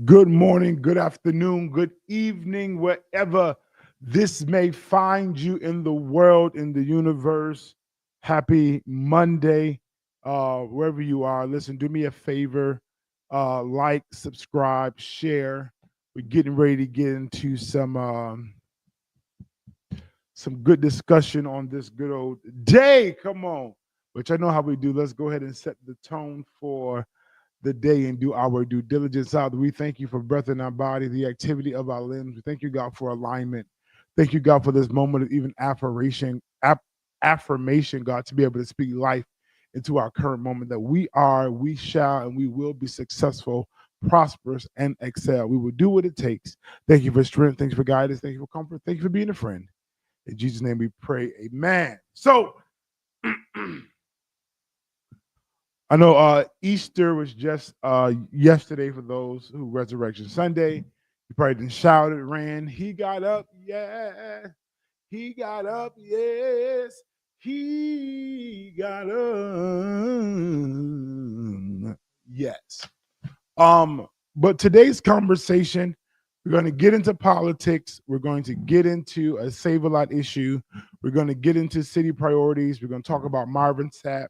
Good morning, good afternoon, good evening, wherever this may find you in the world, in the universe. Happy Monday, wherever you are. Listen, do me a favor, like, subscribe, share. We're getting ready to get into some good discussion on this good old day. Come on, which I know how we do. Let's go ahead and set the tone for the day and do our due diligence out. We thank you for breath in our body, the activity of our limbs. We thank you, God, for alignment. Thank you, God, for this moment of even affirmation, God, to be able to speak life into our current moment that we are, we shall, and we will be successful, prosperous, and excel. We will do what it takes. Thank you for strength. Thank you for guidance. Thank you for comfort. Thank you for being a friend. In Jesus' name we pray. Amen. So, I know Easter was just yesterday for those who Resurrection Sunday. You probably didn't shout it, ran. He got up, yeah. He got up, yes. He got up, yes. But today's conversation, we're going to get into politics. We're going to get into a Save a Lot issue. We're going to get into city priorities. We're going to talk about Marvin Sapp.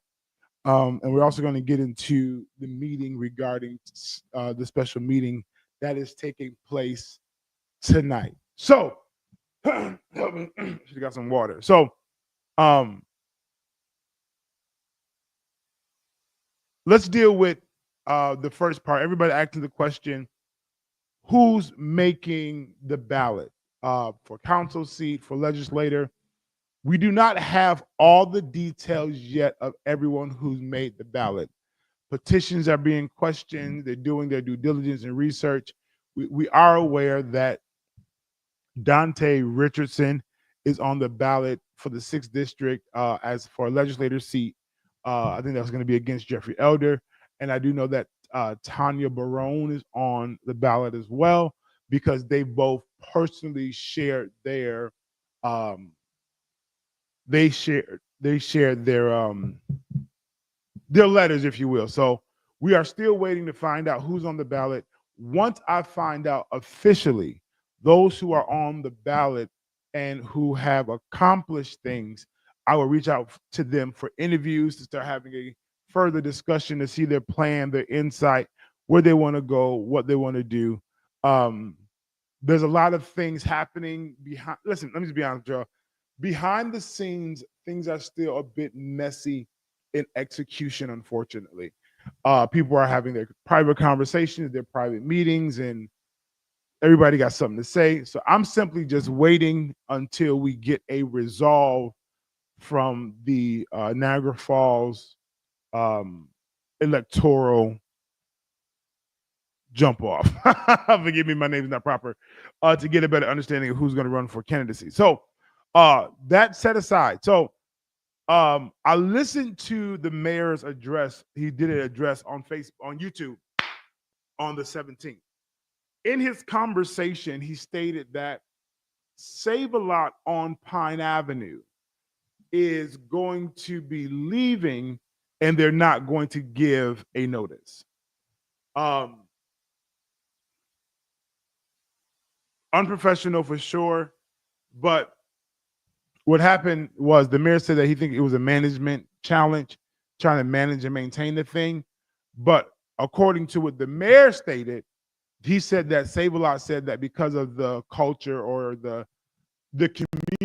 And we're also going to get into the meeting regarding the special meeting that is taking place tonight. So, should have got some water. So, um, let's deal with the first part. Everybody asking the question: who's making the ballot for council seat, for legislator? We do not have all the details yet of everyone who's made the ballot. Petitions are being questioned. They're doing their due diligence and research. We are aware that Dante Richardson is on the ballot for the 6th district as for a legislator seat. I think that's going to be against Jeffrey Elder. And I do know that Tanya Barone is on the ballot as well because they both personally shared they shared their letters, if you will. So we are still waiting to find out who's on the ballot. Once I find out officially those who are on the ballot and who have accomplished things, I will reach out to them for interviews to start having a further discussion to see their plan, their insight, where they want to go, what they want to do. Um, there's a lot of things happening behind. Listen, let me just be honest, Joe. Behind the scenes, things are still a bit messy in execution, unfortunately. People are having their private conversations, their private meetings, and everybody got something to say. So I'm simply just waiting until we get a resolve from the Niagara Falls um, electoral jump off. Forgive me, my name is not proper. To get a better understanding of who's going to run for candidacy. So that set aside. So I listened to the mayor's address. He did an address on Facebook, on YouTube, on the 17th. In his conversation, he stated that Save a Lot on Pine Avenue is going to be leaving, and they're not going to give a notice. Um, Unprofessional for sure, but what happened was the mayor said that he think it was a management challenge, trying to manage and maintain the thing. But according to what the mayor stated, he said that Save a Lot said that because of the culture or the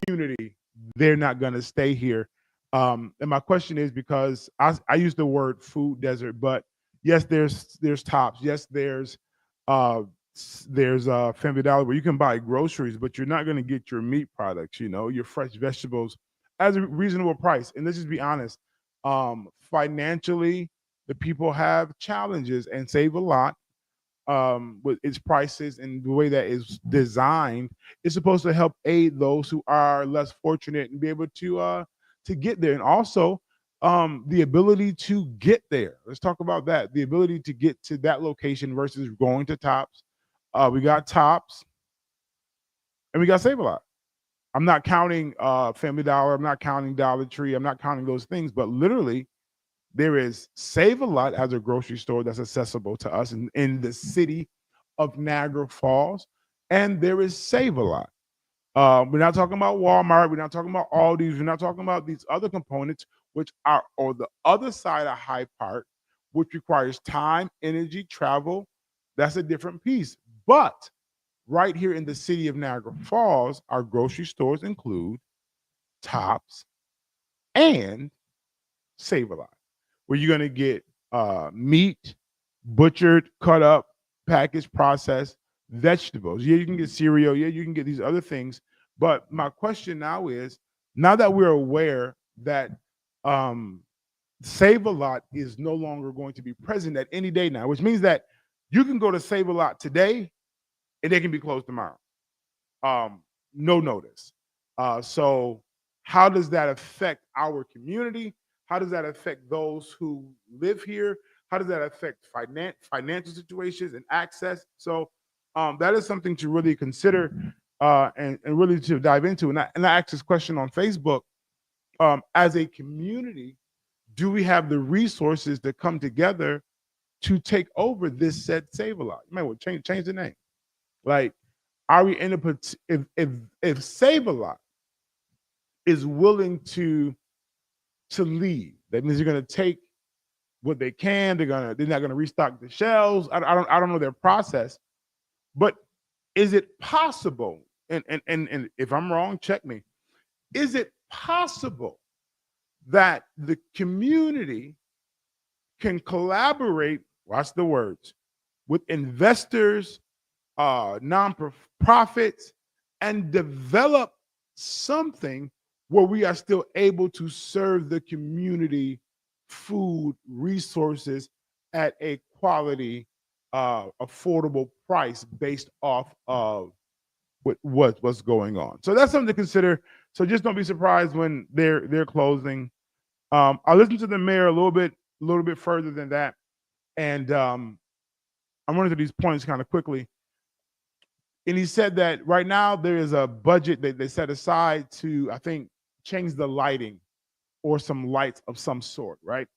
community, they're not going to stay here. And my question is because I use the word food desert, but yes, there's Tops. Yes, uh, there's Family Dollar where you can buy groceries, but you're not going to get your meat products, your fresh vegetables at a reasonable price. And let's just be honest, financially, the people have challenges and Save a Lot with its prices and the way that is designed is supposed to help aid those who are less fortunate and be able to get there. And also the ability to get there. Let's talk about that. The ability to get to that location versus going to Tops. We got Tops and we got Save a Lot. I'm not counting Family Dollar. I'm not counting Dollar Tree. I'm not counting those things, but literally there is Save a Lot as a grocery store that's accessible to us in the city of Niagara Falls, and there is Save a Lot. We're not talking about Walmart. We're not talking about Aldi's. We're not talking about these other components, which are or the other side of High Park, which requires time, energy, travel. That's a different piece. But right here in the city of Niagara Falls, our grocery stores include Tops and Save a Lot, where you're going to get meat, butchered, cut up, packaged, processed, vegetables. Yeah, you can get cereal. Yeah, you can get these other things. But my question now is, now that we're aware that um, Save a Lot is no longer going to be present at any day now, which means that you can go to Save a Lot today and they can be closed tomorrow. um, no notice. So, how does that affect our community? How does that affect those who live here? How does that affect financial situations and access? So, that is something to really consider and really to dive into. And I asked this question on Facebook. As a community, do we have the resources to come together to take over this said Save a Lot? You might want to change the name. Like, are we in a if Save a Lot is willing to leave, that means they're going to take what they can. They're not going to restock the shelves. I don't know their process, but is it possible? And if I'm wrong, check me. Is it possible that the community can collaborate? Watch the words, with investors, non-profits, and develop something where we are still able to serve the community food resources at a quality, affordable price based off of what's going on. So that's something to consider. So just don't be surprised when they're closing. I listened to the mayor a little bit further than that, and I'm running through these points kind of quickly. And he said that right now there is a budget that they set aside to, I think, change the lighting or some lights of some sort, right?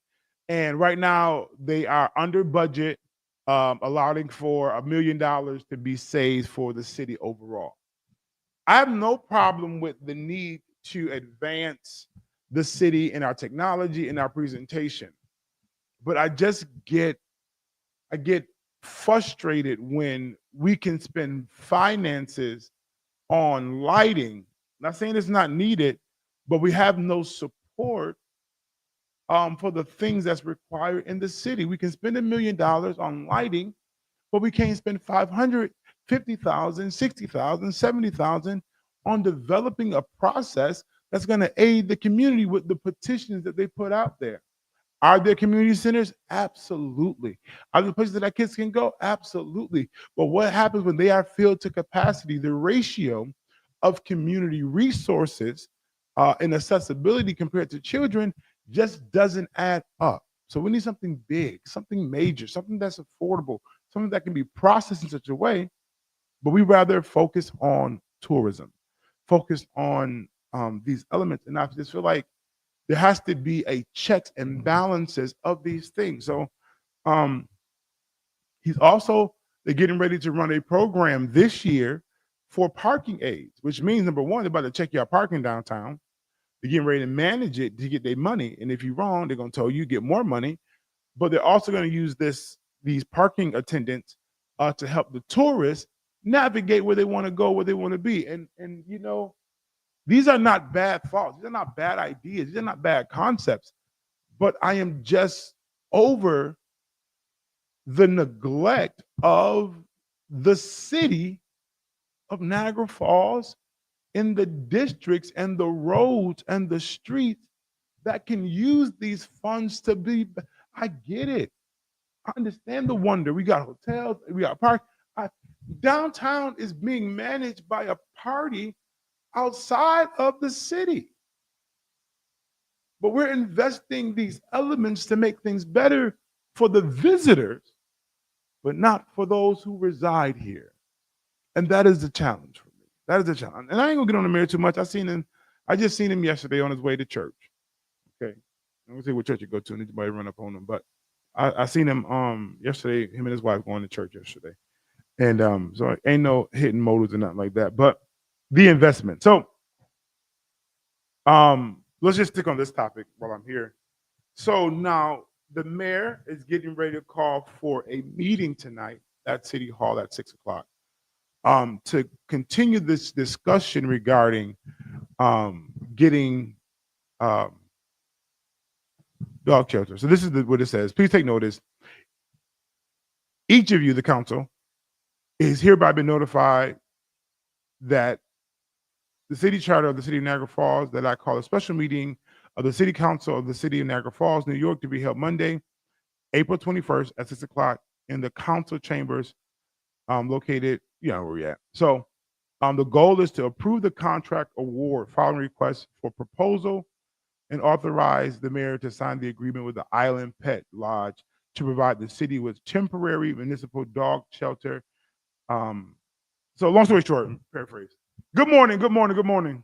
And right now they are under budget, allowing for $1 million to be saved for the city overall. I have no problem with the need to advance the city in our technology and our presentation, but I get frustrated when we can spend finances on lighting. Not saying it's not needed, but we have no support for the things that's required in the city. We can spend $1 million on lighting, but we can't spend 550,000, 60,000, 70,000 on developing a process that's going to aid the community with the petitions that they put out there. Are there community centers? Absolutely. Are there places that our kids can go? Absolutely. But what happens when they are filled to capacity? The ratio of community resources and accessibility compared to children just doesn't add up. So we need something big, something major, something that's affordable, something that can be processed in such a way. But we rather focus on tourism, focus on these elements. And I just feel like there has to be a checks and balances of these things. So um, he's also they're getting ready to run a program this year for parking aids, which means number one, they're about to check your parking downtown. They're getting ready to manage it to get their money. And if you're wrong, they're gonna tell you get more money. But they're also gonna use these parking attendants to help the tourists navigate where they want to go, where they want to be. And these are not bad thoughts. These are not bad ideas. These are not bad concepts. But I am just over the neglect of the city of Niagara Falls in the districts and the roads and the streets that can use these funds to be. I get it. I understand the wonder. We got hotels, we got park. I, Downtown is being managed by a party outside of the city. But we're investing these elements to make things better for the visitors, but not for those who reside here. And that is the challenge for me. That is the challenge. And I ain't gonna get on the mayor too much. I just seen him yesterday on his way to church. Okay. I'm gonna say what church you go to, and anybody run up on him. But I seen him yesterday, him and his wife going to church yesterday. And so ain't no hidden motives or nothing like that. But the investment. So let's just stick on this topic while I'm here. So now the mayor is getting ready to call for a meeting tonight at City Hall at 6 o'clock to continue this discussion regarding getting um, dog shelter. So this is what it says. Please take notice. Each of you, the council, is hereby been notified that the city charter of the city of Niagara Falls that I call a special meeting of the city council of the city of Niagara Falls, New York, to be held Monday, April 21st at 6 o'clock in the council chambers located, where we at. So the goal is to approve the contract award following requests for proposal and authorize the mayor to sign the agreement with the Island Pet Lodge to provide the city with temporary municipal dog shelter. So long story short, paraphrase. Good morning, good morning, good morning.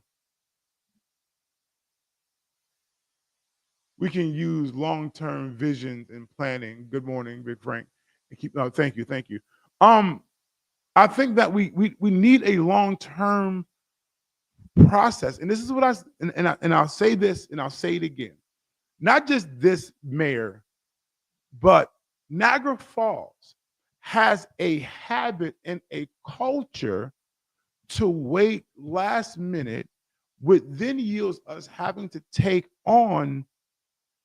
We can use long-term visions and planning. Good morning, Big Frank. And keep thank you, thank you. I think that we need a long-term process. And this is what I'll say this and I'll say it again. Not just this mayor, but Niagara Falls has a habit and a culture to wait last minute, which then yields us having to take on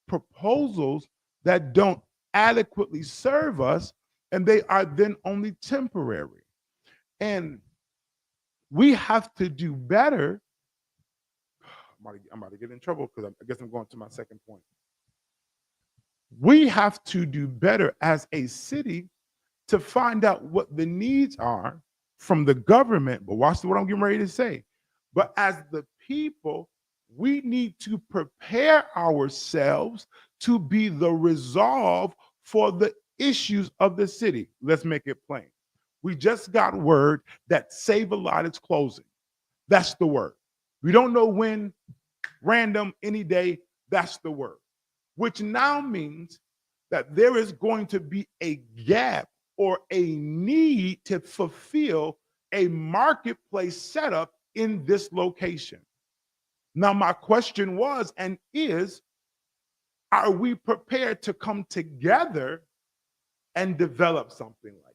proposals that don't adequately serve us, and they are then only temporary. And we have to do better. I'm about to get in trouble because I guess I'm going to my second point. We have to do better as a city to find out what the needs are from the government. But watch what I'm getting ready to say. But as the people, we need to prepare ourselves to be the resolve for the issues of the city. Let's make it plain. We just got word that Save a Lot is closing. That's the word. We don't know when, random, any day. That's the word. Which now means that there is going to be a gap or a need to fulfill a marketplace setup in this location. Now, my question was and is, are we prepared to come together and develop something like this?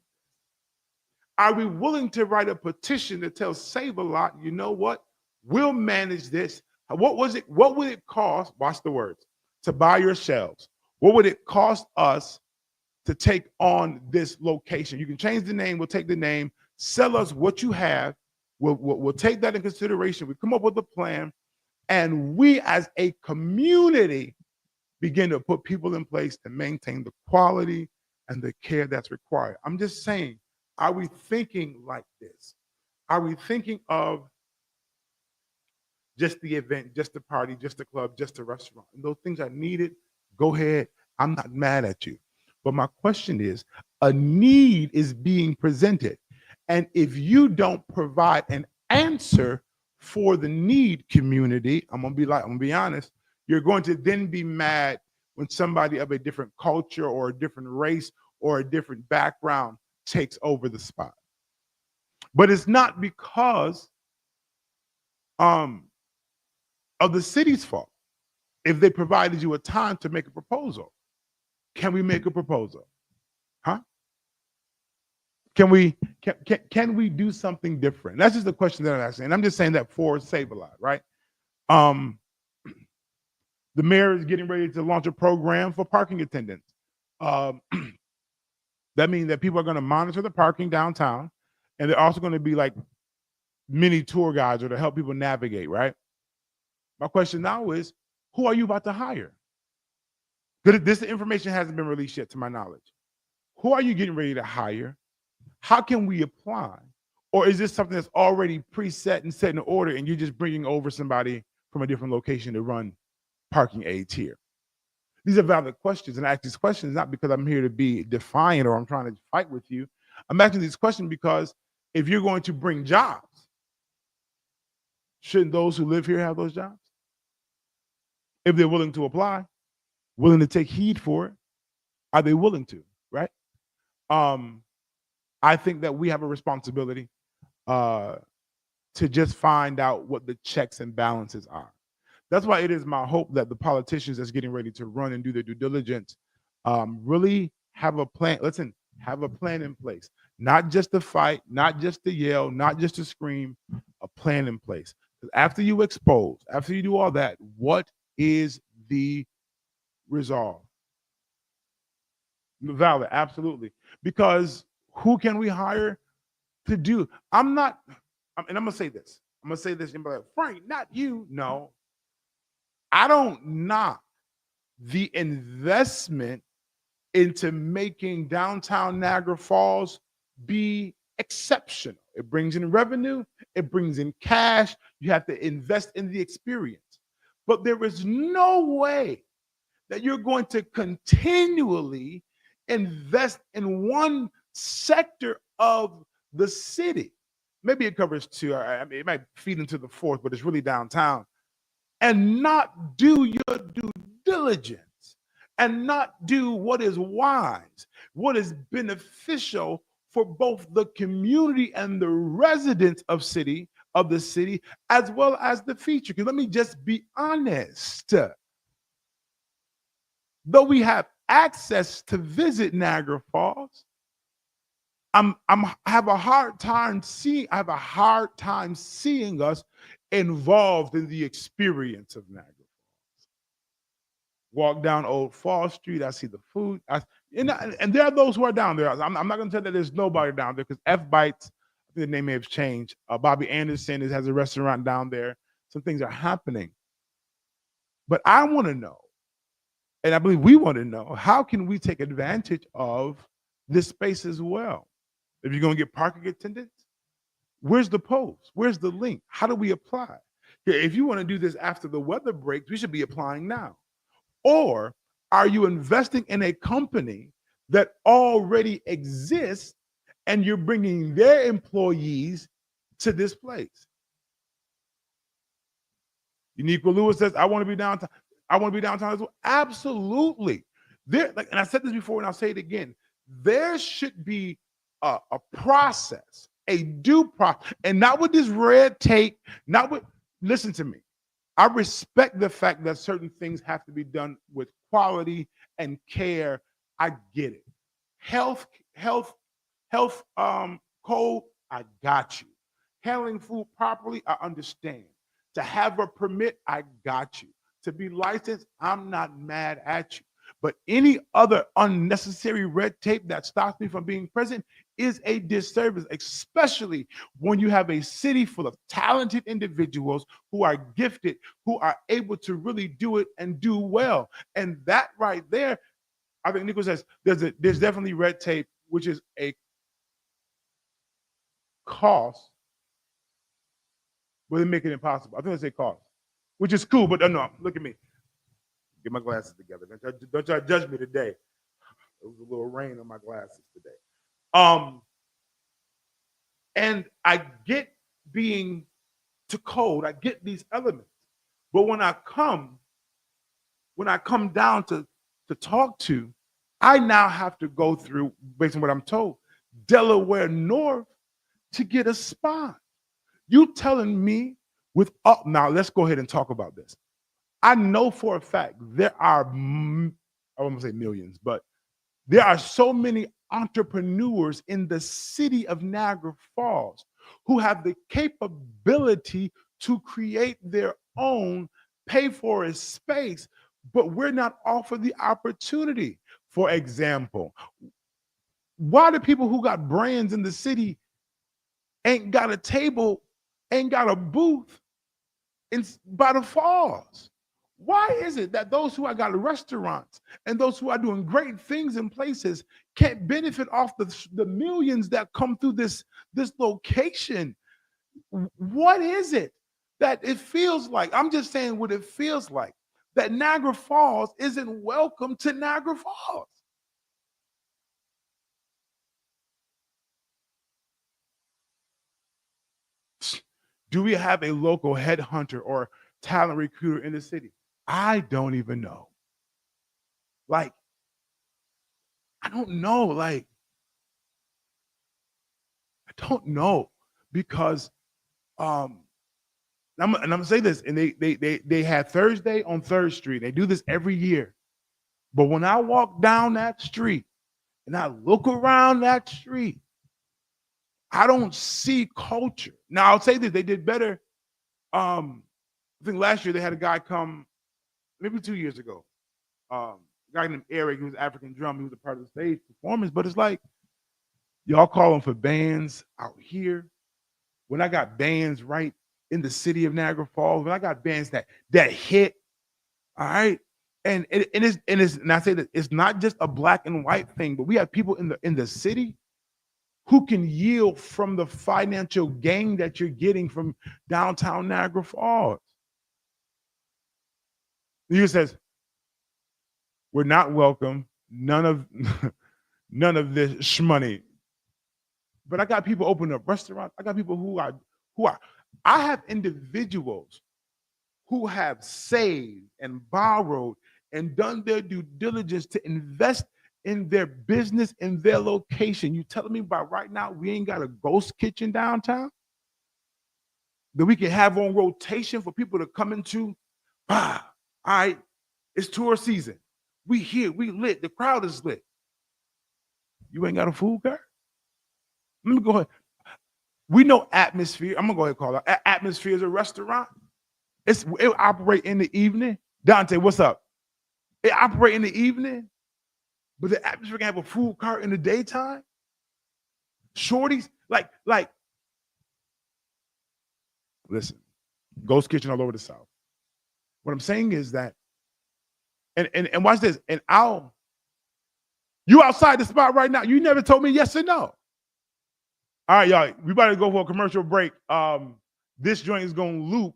Are we willing to write a petition to tell Save a Lot, you know what? We'll manage this. What would it cost? Watch the words. To buy your shelves. What would it cost us to take on this location? You can change the name. We'll take the name. Sell us what you have. We'll take that in consideration. We come up with a plan, and we as a community begin to put people in place to maintain the quality and the care that's required. I'm just saying, are we thinking like this? Are we thinking of just the event, just the party, just the club, just the restaurant? And those things are needed. Go ahead. I'm not mad at you. But my question is, a need is being presented. And if you don't provide an answer for the need, community, I'm gonna be honest, you're going to then be mad when somebody of a different culture or a different race or a different background takes over the spot. But it's not because of the city's fault. If they provided you a time to make a proposal, can we make a proposal? Huh? Can we do something different? That's just the question that I'm asking. And I'm just saying that for Save a Lot, right? The mayor is getting ready to launch a program for parking attendants. That means that people are going to monitor the parking downtown, and they're also going to be like mini tour guides or to help people navigate, right? My question now is, who are you about to hire? Because this information hasn't been released yet to my knowledge. Who are you getting ready to hire? How can we apply? Or is this something that's already preset and set in order and you're just bringing over somebody from a different location to run parking aids here? These are valid questions, and I ask these questions not because I'm here to be defiant or I'm trying to fight with you. I'm asking these questions because if you're going to bring jobs, shouldn't those who live here have those jobs? If they're willing to apply, willing to take heed for it, are they willing to, right? I think that we have a responsibility uh, to just find out what the checks and balances are. That's why it is my hope that the politicians that's getting ready to run and do their due diligence really have a plan. Listen, have a plan in place, not just to fight, not just to yell, not just to scream, a plan in place. 'Cause after you expose, after you do all that, what is the resolve? Valid, absolutely. Because who can we hire to do? I'm not, and I'm gonna say this. I'm gonna say this and be like, Frank, not you. No, I don't knock the investment into making downtown Niagara Falls be exceptional. It brings in revenue, it brings in cash. You have to invest in the experience. But there is no way that you're going to continually invest in one sector of the city. Maybe it covers two. I mean, it might feed into the fourth, but it's really downtown. And not do your due diligence and not do what is wise, what is beneficial for both the community and the residents of the city, as well as the future. Because let me just be honest. Though we have access to visit Niagara Falls, I have a hard time seeing us involved in the experience of Niagara. Walk down Old Fall Street, I see the food. And there are those who are down there. I'm not going to tell that there's nobody down there because F Bites, I think the name may have changed. Bobby Anderson has a restaurant down there. Some things are happening. But I want to know, and I believe we want to know, how can we take advantage of this space as well? If you're going to get parking attendants, where's the post? Where's the link? How do we apply? Yeah, if you want to do this after the weather breaks, we should be applying now. Or are you investing in a company that already exists and you're bringing their employees to this place? Uniqua Lewis says, I want to be downtown. I want to be downtown as well. Absolutely. There, and I said this before and I'll say it again. There should be a process, a due process, and not with this red tape, listen to me. I respect the fact that certain things have to be done with quality and care. I get it. Health, health, health code, I got you. Handling food properly, I understand. To have a permit, I got you. To be licensed, I'm not mad at you. But any other unnecessary red tape that stops me from being present is a disservice, especially when you have a city full of talented individuals who are gifted, who are able to really do it and do well. And that right there, I think Nico says there's definitely red tape, which is a cost, but they make it impossible. I think they say cost, which is cool, but no, look at me. Get my glasses together. Don't try to judge me today. It was a little rain on my glasses today. And I get being to code, I get these elements. But when I come down to talk to, I now have to go through, based on what I'm told, Delaware North to get a spot. You telling me now let's go ahead and talk about this. I know for a fact there are, I won't say millions, but there are so many entrepreneurs in the city of Niagara Falls who have the capability to create their own, pay for a space, but we're not offered the opportunity. For example, why do people who got brands in the city ain't got a table, ain't got a booth by the falls? Why is it that those who are got restaurants and those who are doing great things in places can't benefit off the millions that come through this location? What is it that it feels like? I'm just saying what it feels like, that Niagara Falls isn't welcome to Niagara Falls. Do we have a local headhunter or talent recruiter in the city? I don't even know. Like, I don't know. Like, I don't know because I'm gonna say this, and they had Thursday on Third Street. They do this every year. But when I walk down that street and I look around that street, I don't see culture. Now I'll say this: they did better. I think last year they had a guy come, maybe 2 years ago. A guy named Eric, he was African drum. He was a part of the stage performance. But it's like y'all calling for bands out here when I got bands right in the city of Niagara Falls. When I got bands that hit, all right. And I say that it's not just a black and white thing, but we have people in the city who can yield from the financial gain that you're getting from downtown Niagara Falls. He says, we're not welcome. None of none of this shmoney. But I got people opening up restaurants. I got people who are I have individuals who have saved and borrowed and done their due diligence to invest in their business, in their location. You telling me about right now we ain't got a ghost kitchen downtown that we can have on rotation for people to come into? All right, it's tour season. We here, we lit. The crowd is lit. You ain't got a food cart? Let me go ahead. We know Atmosphere. I'm gonna go ahead and call it. Atmosphere is a restaurant. It operate in the evening. Dante, what's up? It operate in the evening, but the Atmosphere can have a food cart in the daytime. Shorties, like, listen, ghost kitchen all over the South. What I'm saying is that, and watch this, and you outside the spot right now. You never told me yes or no. All right, y'all, we about to go for a commercial break. This joint is gonna loop.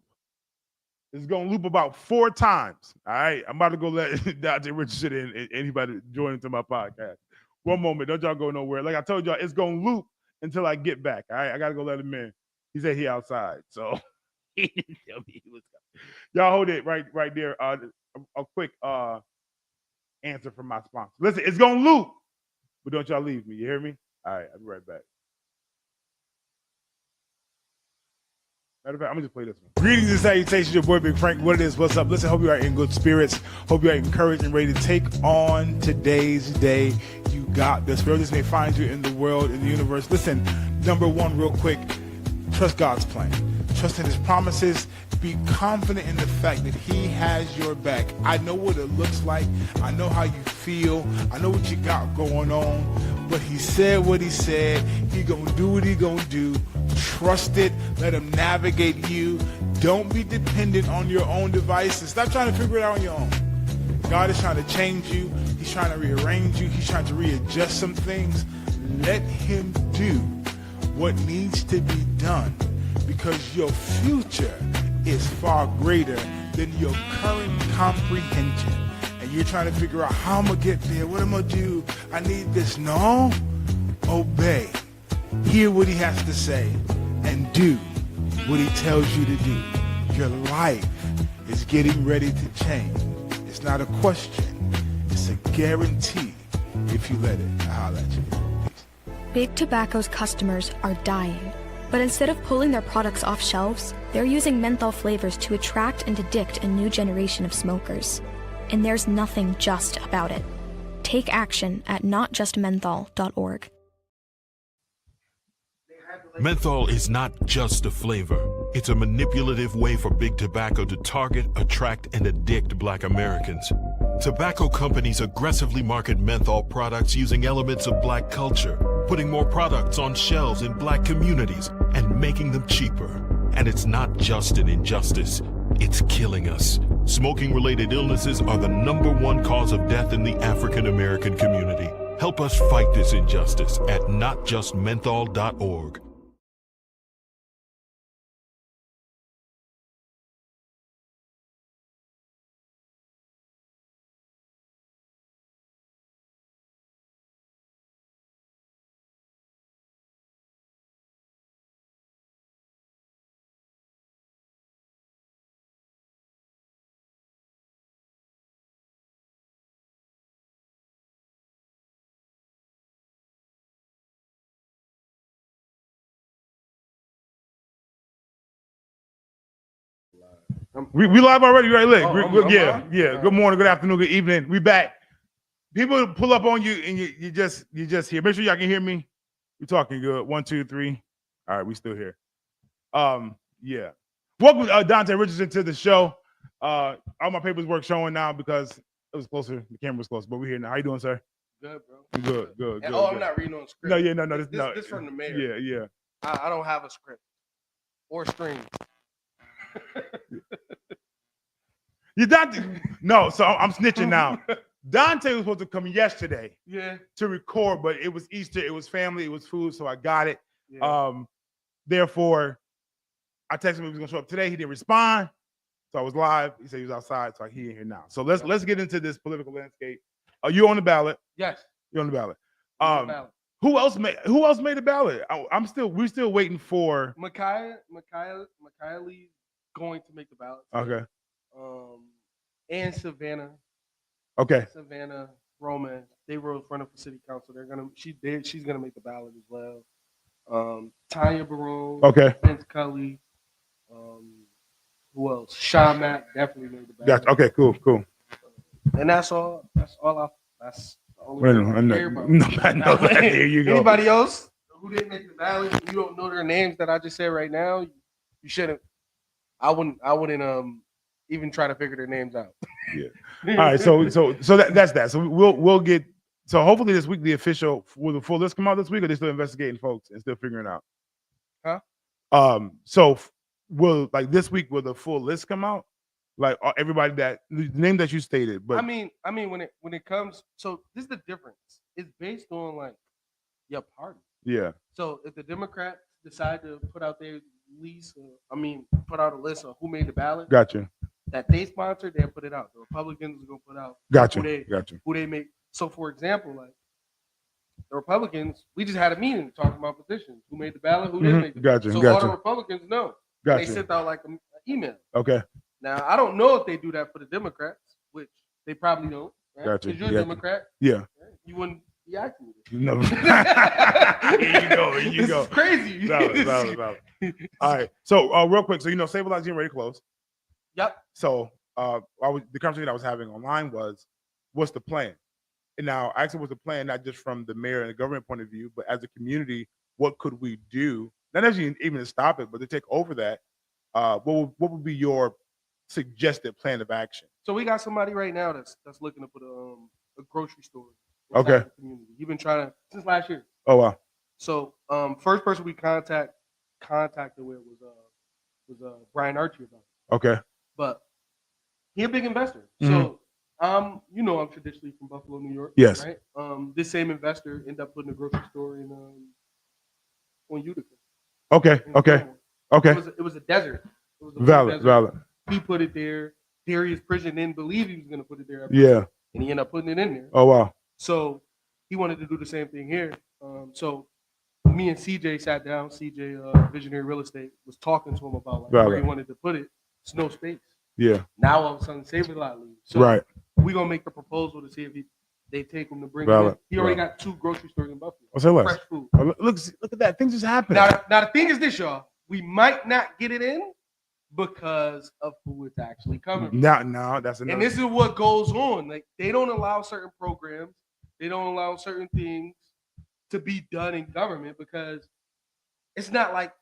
It's gonna loop about 4 times. All right, I'm about to go let Dr. Richardson and anybody join into my podcast. One moment, don't y'all go nowhere. Like I told y'all, it's gonna loop until I get back. All right, I gotta go let him in. He said he outside, so he didn't tell me he was coming. Y'all hold it right there. A quick answer from my sponsor. Listen, it's gonna loop, but don't y'all leave me. You hear me? All right, I'll be right back. Matter of fact, I'm gonna just play this one. Greetings and salutations, your boy Big Frank. What it is, what's up? Listen, hope you are in good spirits. Hope you are encouraged and ready to take on today's day. You got this. Wherever this may find you in the world, in the universe. Listen, number one, real quick, trust God's plan. Trust in his promises. Be confident in the fact that he has your back. I know what it looks like. I know how you feel. I know what you got going on. But he said what he said. He gonna do what he gonna do. Trust it. Let him navigate you. Don't be dependent on your own devices. Stop trying to figure it out on your own. God is trying to change you. He's trying to rearrange you. He's trying to readjust some things. Let him do what needs to be done, because your future is far greater than your current comprehension. And you're trying to figure out how I'm gonna get there, what I'm gonna do, I need this. No, obey. Hear what he has to say and do what he tells you to do. Your life is getting ready to change. It's not a question, it's a guarantee if you let it. I'll let you. Peace. Big Tobacco's customers are dying. But instead of pulling their products off shelves, they're using menthol flavors to attract and addict a new generation of smokers. And there's nothing just about it. Take action at notjustmenthol.org. Menthol is not just a flavor. It's a manipulative way for Big Tobacco to target, attract, and addict Black Americans. Tobacco companies aggressively market menthol products using elements of Black culture, putting more products on shelves in Black communities and making them cheaper. And it's not just an injustice, it's killing us. Smoking-related illnesses are the #1 cause of death in the African American community. Help us fight this injustice at notjustmenthol.org. We live already, right? Look, I'm yeah. live? Good morning, good afternoon, good evening. We back. People pull up on you and you just hear. Make sure y'all can hear me. We talking good. 1, 2, 3. All right, we still here. Yeah. Welcome Dante Richardson to the show. All my paperwork showing now because it was closer. The camera was close, but we're here now. How you doing, sir? Good, bro. Good. And, good. I'm not reading on the script. No. This from the mayor. Yeah. I don't have a script or screen. You Dante? No, so I'm snitching now. Dante was supposed to come yesterday. Yeah. To record, but it was Easter, it was family, it was food, so I got it. Yeah. Therefore, I texted him he was gonna show up today. He didn't respond, so I was live. He said he was outside, so he in here now. So let's get into this political landscape. Are you on the ballot? Yes. You're on the ballot. On the ballot. Who else made the ballot? We're still waiting for Micaiah Lee's going to make the ballot. Okay. And Savannah. Okay. Savannah Roman. They were running for city council. She's gonna make the ballot as well. Tanya Barone. Okay. Vince Cully. Who else? Sean Mack definitely made the ballot. Gotcha. Okay, cool. And that's all. That's the only I know that. Here you go. Anybody else who didn't make the ballot, you don't know their names that I just said right now, you shouldn't. I wouldn't even try to figure their names out. Yeah. All right. So that's that. So we'll get. So hopefully this week will the full list come out this week, or they still investigating folks and still figuring it out? Huh? So will this week will the full list come out? Like everybody the name that you stated, but I mean when it comes, so this is the difference. It's based on your party. Yeah. So if the Democrats decide to put out their put out a list of who made the ballot, Gotcha. That they sponsored, they'll put it out. The Republicans are gonna put out Gotcha. Who they make. So for example, the Republicans, we just had a meeting talking about positions. Who made the ballot? Who didn't make the ballot? So all the Republicans know. They sent out an email. Okay. Now I don't know if they do that for the Democrats, which they probably don't. Right? Gotcha. Because you're a Democrat. Yeah. Right? You wouldn't be asking me this. No. Here you go. It's crazy. Valid. All right. So real quick, so Stabilize getting ready to close. Yep. So the conversation I was having online was, what's the plan? And now actually, what's the plan, not just from the mayor and the government point of view, but as a community, what could we do? Not actually even to stop it, but to take over that. What would be your suggested plan of action? So we got somebody right now that's looking to put a grocery store. Okay. The community. You've been trying to since last year. Oh wow. So first person we contacted with was Brian Archie about it. Okay. But he's a big investor. Mm-hmm. So I'm traditionally from Buffalo, New York. Yes. Right. This same investor ended up putting a grocery store in on Utica. Okay. It was a desert. It was a Valid. He put it there. Darius Prison didn't believe he was going to put it there. Yeah. And he ended up putting it in there. Oh wow. So he wanted to do the same thing here. So me and CJ sat down. CJ, Visionary Real Estate, was talking to him about where he wanted to put it. It's no space. Yeah. Now all of a sudden, Save a Lot leaves. So right. We're gonna make the proposal to see if they take him to bring him in. He already got 2 grocery stores in Buffalo. I'll say less. Fresh food. Look at that. Things just happen. Now the thing is this, y'all. We might not get it in because of who it's actually coming from. Now that's another. And this is what goes on. They don't allow certain programs. They don't allow certain things to be done in government because it's not like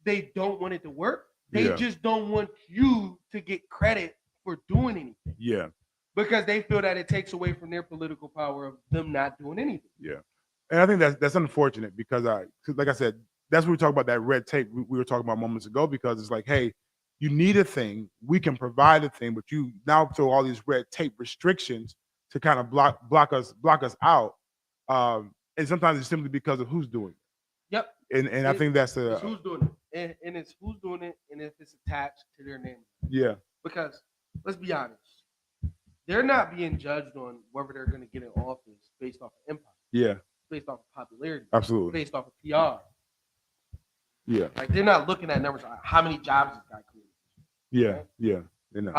they don't want it to work. They just don't want you to get credit for doing anything. Yeah. Because they feel that it takes away from their political power of them not doing anything. Yeah. And I think that's unfortunate because like I said, that's what we talk about, that red tape we were talking about moments ago, because it's like, hey, you need a thing, we can provide a thing, but you now throw all these red tape restrictions to kind of block us out. And sometimes it's simply because of who's doing it. Yep. And I think that's it's who's doing it. And it's who's doing it and if it's attached to their name. Yeah. Because let's be honest, they're not being judged on whether they're going to get in office based off of empire. Yeah. Based off of popularity. Absolutely. Based och of PR. Yeah. They're not looking at numbers like how many jobs this guy created. Yeah. Right? Yeah. They know.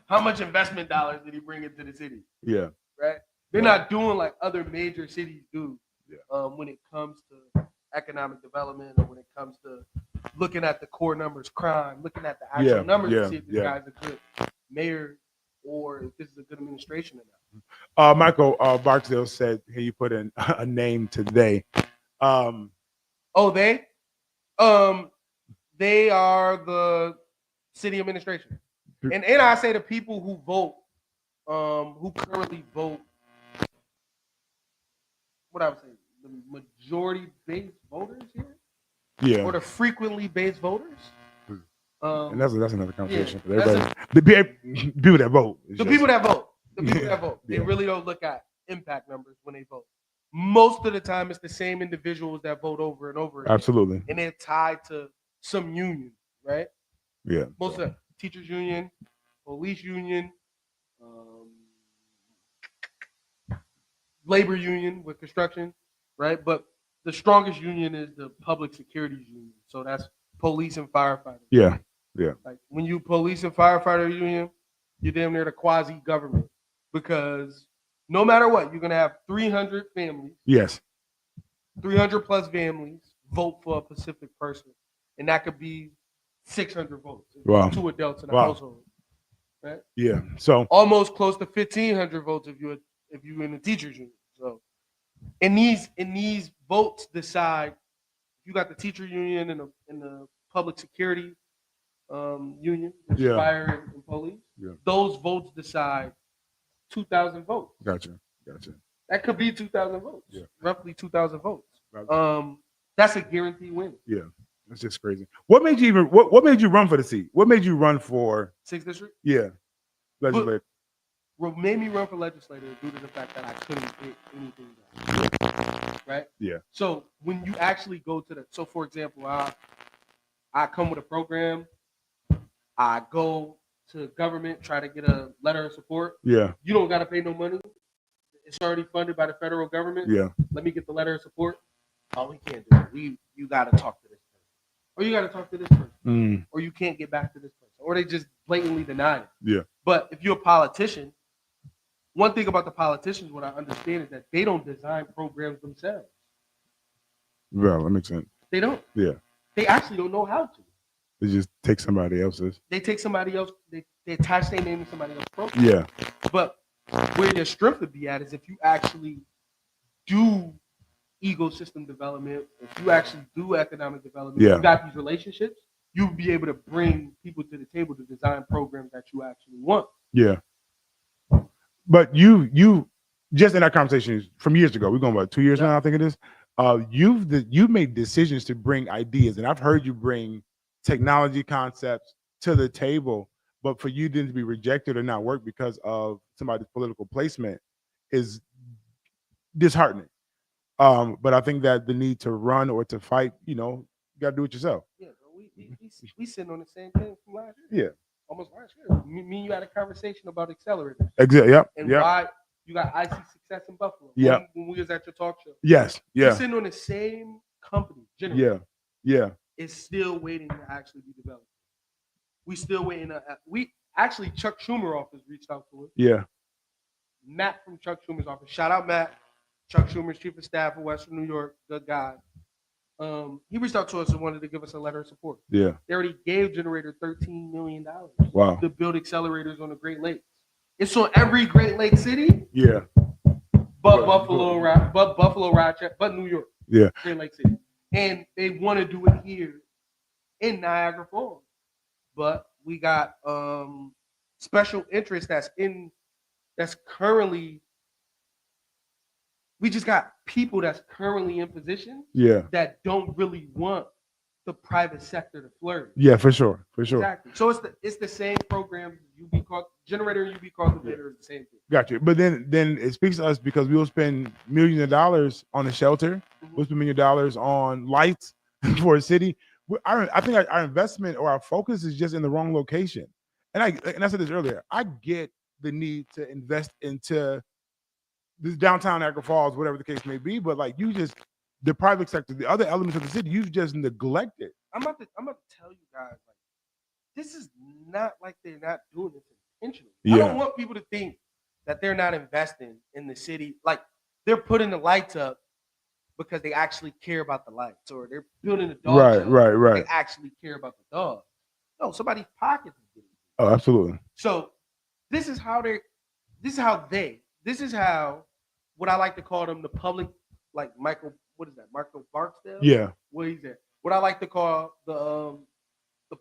How much investment dollars did he bring into the city? Yeah. Right? They're not doing like other major cities do. Yeah. When it comes to economic development or when it comes to looking at the core numbers, crime, looking at the actual numbers to see if this guy's a good mayor or if this is a good administration or not. Michael Barksdale said, "Here you put in a name today." They are the city administration, and I say the people who vote, who currently vote. What I would say, the majority based voters here, or the frequently based voters. And that's another conversation. Yeah, the people that vote. People that vote. They really don't look at impact numbers when they vote. Most of the time, it's the same individuals that vote over and over again. Absolutely. And they're tied to some union, right? Yeah. Most of the teachers union, police union, labor union with construction, right? But the strongest union is the public securities union. So that's police and firefighters. Yeah. Yeah. Like when you police and firefighter union, you're damn near the quasi government because no matter what, you're gonna have 300 families. Yes. 300 plus families vote for a specific person, and that could be 600 votes. Wow. 2 adults in a household. Right. Yeah. So almost close to 1,500 votes if you're in the teachers union. So, and these votes decide. You got the teacher union and the public security union, fire and police. Yeah. Those votes decide 2,000 votes. Gotcha. That could be 2,000 votes. Yeah. Roughly 2,000 votes. That's a guaranteed win. Yeah. That's just crazy. What made you what made you run for the seat? What made you run for 6th district? Yeah. Legislature. What made me run for legislator due to the fact that I couldn't get anything done. Right? Yeah. So when you actually go to so for example, I come with a program, I go to government, try to get a letter of support. Yeah. You don't gotta pay no money. It's already funded by the federal government. Yeah. Let me get the letter of support. Oh, we can't do it. You gotta talk to this person. Or you gotta talk to this person. Or you can't get back to this person. Or they just blatantly deny it. Yeah. But if you're a politician, one thing about the politicians, what I understand is that they don't design programs themselves. Well, that makes sense. They don't. Yeah. They actually don't know how to. They just take somebody else's. They take somebody else. They attach their name to somebody else's program. Yeah. But where your strength would be at is if you actually do ecosystem development, if you actually do economic development, you got these relationships, you'll be able to bring people to the table to design programs that you actually want. Yeah. But you just in that conversation from years ago, we're going about 2 years now, I think it is. You've made decisions to bring ideas, and I've heard you bring technology concepts to the table, but for you then to be rejected or not work because of somebody's political placement is disheartening. But I think that the need to run or to fight, you got to do it yourself. Yeah, we sitting on the same thing from last year. Yeah. Almost last year. Me and you had a conversation about accelerators. Exactly. Yep. And why you got IC Success in Buffalo. Yeah. When we was at your talk show. Yes. Yeah. We're sitting on the same company. Yeah. Yeah. It's still waiting to actually be developed. We still waiting. Actually, Chuck Schumer office reached out to us. Yeah. Matt from Chuck Schumer's office. Shout out Matt. Chuck Schumer's chief of staff of Western New York. Good guy. He reached out to us and wanted to give us a letter of support. Yeah. They already gave Generator $13 million. Wow. To build accelerators on the Great Lakes. It's on every Great Lake city. Yeah. But Buffalo, Rochester, but New York. Yeah. Great Lake City. And they want to do it here in Niagara Falls. But we got special interest that's currently. We just got people that's currently in position that don't really want the private sector to flourish. Yeah, for sure. Exactly. So it's the same program. Generator and UV cultivator is the same thing. Gotcha. But then it speaks to us because we will spend millions of dollars on a shelter. We'll spend millions of dollars on lights for a city. I think our investment or our focus is just in the wrong location. And I said this earlier. I get the need to invest into this downtown Niagara Falls, whatever the case may be, but like the private sector, the other elements of the city, you've just neglected. I'm about to tell you guys, like, this is not like they're not doing this intentionally. I don't want people to think that they're not investing in the city. Like, they're putting the lights up because they actually care about the lights, or they're building a dog shelter. Right. They actually care about the dog. No, somebody's pockets is getting. Oh, absolutely. So this is how what I like to call them, the public, like Michael Barksdale? Yeah. What he's at. What I like to call the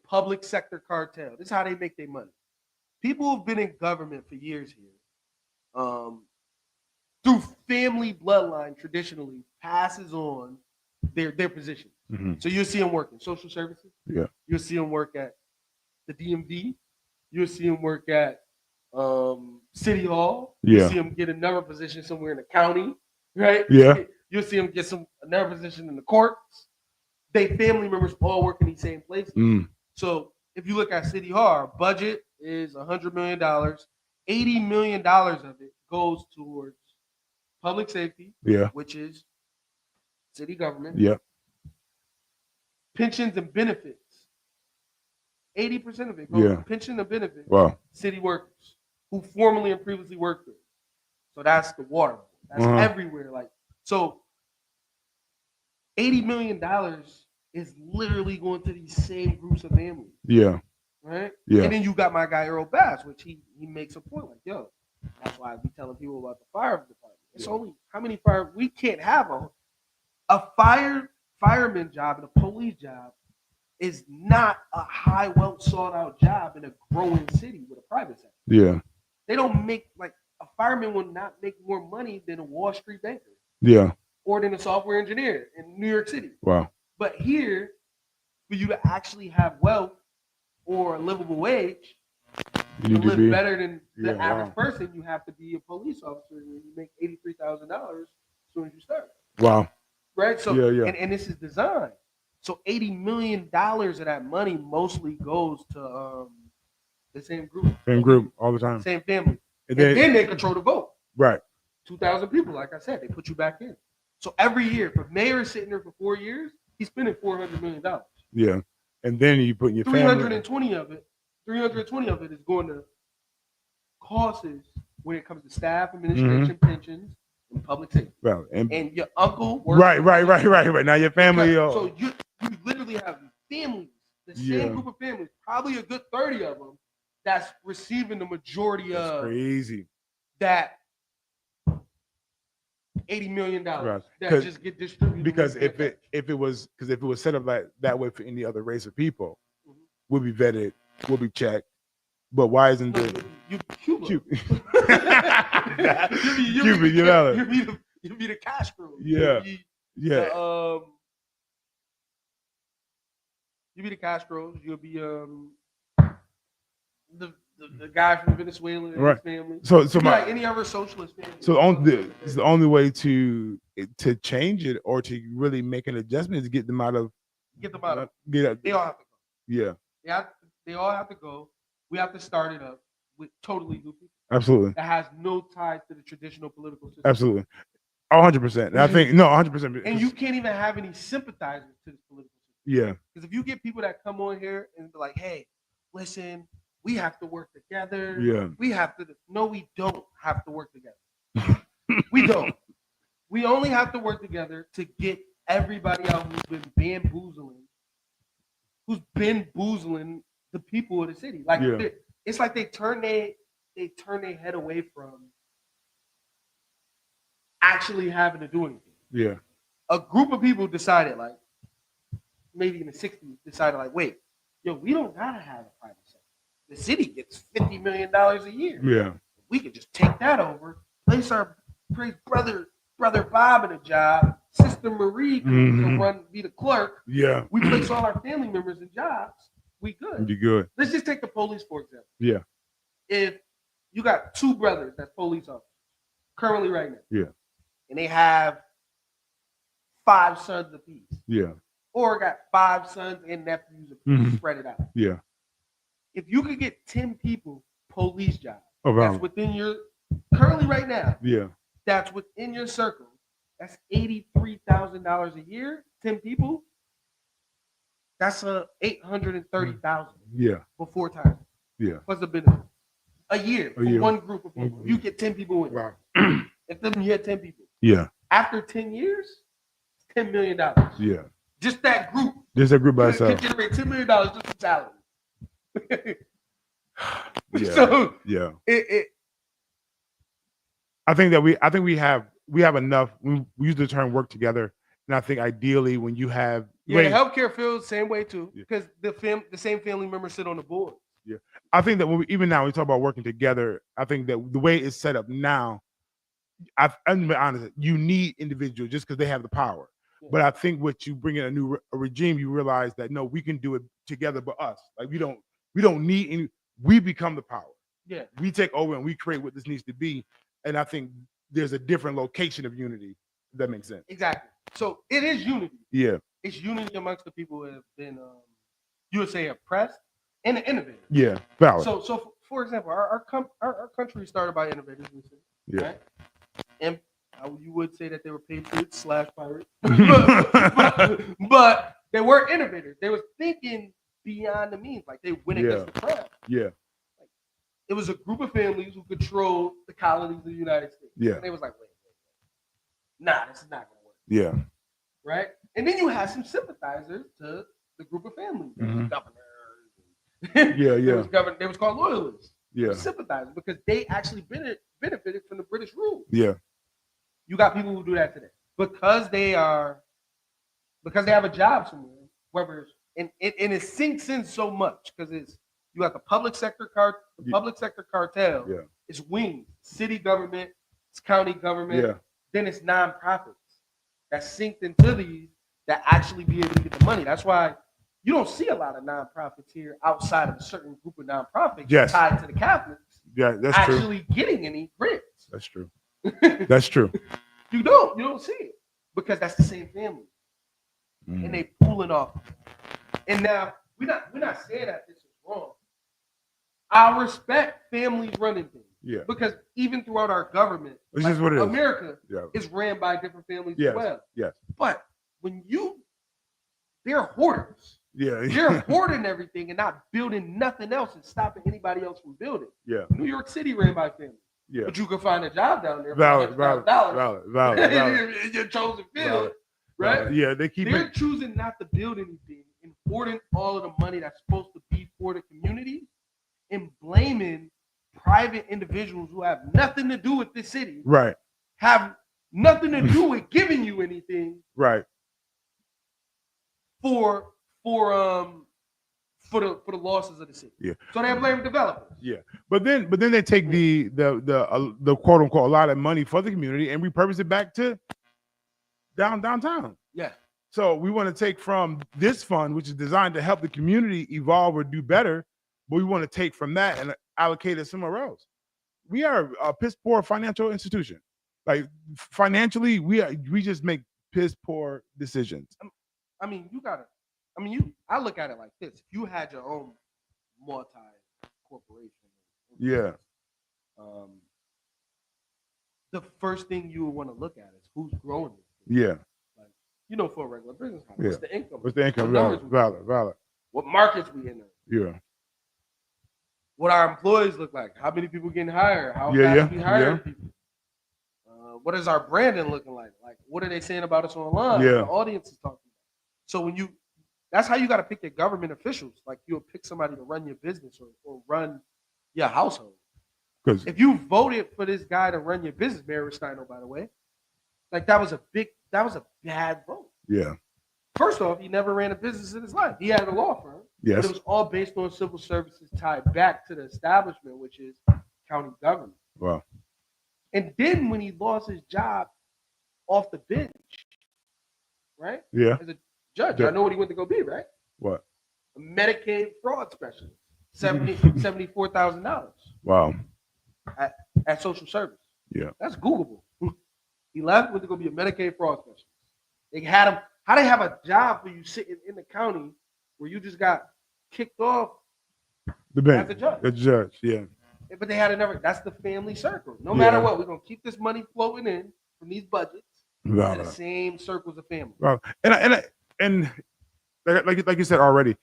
public sector cartel. This is how they make their money. People who've been in government for years here, through family bloodline, traditionally passes on their position. Mm-hmm. So you'll see them work in social services. Yeah. You'll see them work at the DMV. You'll see them work at City Hall. Yeah. You'll see them get another position somewhere in the county, right? Yeah. You'll see them get another position in the courts. They family members all work in these same places. Mm. So if you look at City Hall, our budget is $100 million. $80 million of it goes towards public safety, Yeah. which is city government. Yeah. Pensions and benefits. 80% of it goes to pension and benefits. Wow. City workers who formerly and previously worked there. So that's the water. That's everywhere. Like, so $80 million is literally going to these same groups of families. Yeah. Right? Yeah. And then you got my guy Earl Bass, which he makes a point like, yo, that's why I be telling people about the fire department. It's only how many fire we can't have a fireman job and a police job is not a high, well sought out job in a growing city with a private sector. Yeah. They don't make, like, a fireman will not make more money than a Wall Street banker. Yeah. Or than a software engineer in New York City. Wow. But here, for you to actually have wealth or a livable wage, you to live be better than the average person, you have to be a police officer and you make $83,000 as soon as you start. Wow. Right? So yeah. And this is designed. So $80 million of that money mostly goes to the same group. Same group all the time. Same family. And then they control the vote. Right. 2,000 people, like I said, they put you back in. So every year, if a mayor is sitting there for 4 years, he's spending $400 million. Yeah. And then you put in your 320 of it is going to causes when it comes to staff, administration, pensions, and public safety. Well, and your uncle works. Right. Now your family. So you literally have families, the same group of families, probably a good 30 of them, that's receiving the majority of crazy that $80 million that just get distributed. Because if it was set up like that way for any other race of people, we'll be vetted, we'll be checked. But why isn't it Cuba? Cuban, you be the cash crew. Yeah. You be the cash crew. You'll be the guy from Venezuela and his family. So like any other socialist family. So the only way to change it or to really make an adjustment is to get them out of. They all have to go. Yeah. They all have to go. We have to start it up with totally new people. Absolutely. That has no ties to the traditional political system. Absolutely. 100%. I think 100%. And you can't even have any sympathizers to this political system. Yeah. Because if you get people that come on here and be like, hey, listen, we have to work together. Yeah. No, we don't have to work together. We don't. We only have to work together to get everybody out who's been boozling the people of the city. Like it's like they turn their head away from actually having to do anything. Yeah. A group of people decided, like, maybe in the 60s, decided, like, wait, we don't gotta have a private sector. The city gets $50 million a year. Yeah. We could just take that over, place our brother Bob in a job, Sister Marie can be the clerk. Yeah. We place all our family members in jobs. We good. Be good. Let's just take the police, for example. Yeah. If you got two brothers that's police officers currently right now. Yeah. And they have 5 sons apiece. Yeah. Or got 5 sons and nephews apiece, spread it out. Yeah. If you could get 10 people police jobs, that's within your currently right now. Yeah. That's within your circle. That's $83,000 a year. 10 people. That's $830,000. Yeah. Before time. Yeah. What's the benefit? A year for one group of people. You get 10 people in. Wow. If you had 10 people. Yeah. After 10 years, $10 million. Yeah. Just that group. Just a group by Could itself. generate $10 million just for salary. Yeah. So Yeah. it I think we have enough. We use the term work together, and I think ideally when you have the healthcare field same way too, because the same family members sit on the board. Yeah, I think that even now we talk about working together. I think that the way it's set up now, I'm be honest, you need individuals just because they have the power. Yeah. But I think what you bring in a new regime, you realize that no, we can do it together, but us. Like we don't need any. We become the power. Yeah, we take over and we create what this needs to be. And I think there's a different location of unity. If that makes sense. Exactly. So it is unity. Yeah, it's unity amongst the people who have been, you would say, oppressed and innovators. Yeah, valid. So for example, our country started by innovators. Yeah. Right? And you would say that they were patriots / pirates, but they were innovators. They were thinking beyond the means, like they went against the crowd. Yeah. Like, it was a group of families who controlled the colonies of the United States. Yeah. And they was like, wait. Nah, this is not gonna work. Yeah. Right? And then you have some sympathizers to the group of families. Mm-hmm. Governors. Yeah. They was called loyalists. Yeah. Sympathizers because they actually benefited from the British rule. Yeah. You got people who do that today because they have a job somewhere. Whether and it sinks in so much because you got the public sector cartel. Yeah. It's wings, city government, it's county government. Yeah. Then it's nonprofits that synced into these that actually be able to get the money. That's why you don't see a lot of nonprofits here outside of a certain group of nonprofits tied to the Catholics. Yeah, that's actually getting any grants. That's true. That's true. You don't see it because that's the same family, and they pulling off. And now we're not saying that this is wrong. I respect families running things. Yeah. Because even throughout our government, which is what it is. America is ran by different families as well. Yes. But they're hoarders. Yeah. They're hoarding everything and not building nothing else and stopping anybody else from building. Yeah. New York City ran by families. Yeah. But you can find a job down there. Valid. In your chosen field. Right? Yeah, they're choosing not to build anything and hoarding all of the money that's supposed to be for the community and blaming private individuals who have nothing to do with this city. Right. Have nothing to do with giving you anything. Right. For the losses of the city. Yeah. So they blame developers. Yeah. But then they take the quote unquote a lot of money for the community and repurpose it back to downtown. Yeah. So we want to take from this fund, which is designed to help the community evolve or do better, but we want to take from that and allocate it somewhere else. We are a piss poor financial institution. Like financially, we just make piss poor decisions. I look at it like this. If you had your own multi-corporation, the first thing you would want to look at is who's growing it. Yeah. Like, for a regular business, what's the income? What's the income? Valid. What markets we in there? Yeah. What our employees look like? How many people getting hired? How fast we hire people? What is our branding looking like? Like, what are they saying about us online? Yeah. The audience is talking. So that's how you got to pick your government officials. Like you'll pick somebody to run your business or run your household. Because if you voted for this guy to run your business, Mayor Steino, by the way, like that was a bad vote. Yeah. First off, he never ran a business in his life. He had a law firm. Yes. But it was all based on civil services tied back to the establishment, which is county government. Wow. And then when he lost his job off the bench, right? Yeah. As a judge, I know what he went to go be, right? What? A Medicaid fraud specialist, $74,000. Wow. At social service. Yeah. That's Googleable. He left, went to go be a Medicaid fraud specialist. They had him. How they have a job for you sitting in the county where you just got kicked off the bench as a judge? The judge, yeah. But they had another. That's the family circle. No matter what, we're gonna keep this money floating in from these budgets. In the same circles of family. Wow. And like you said already,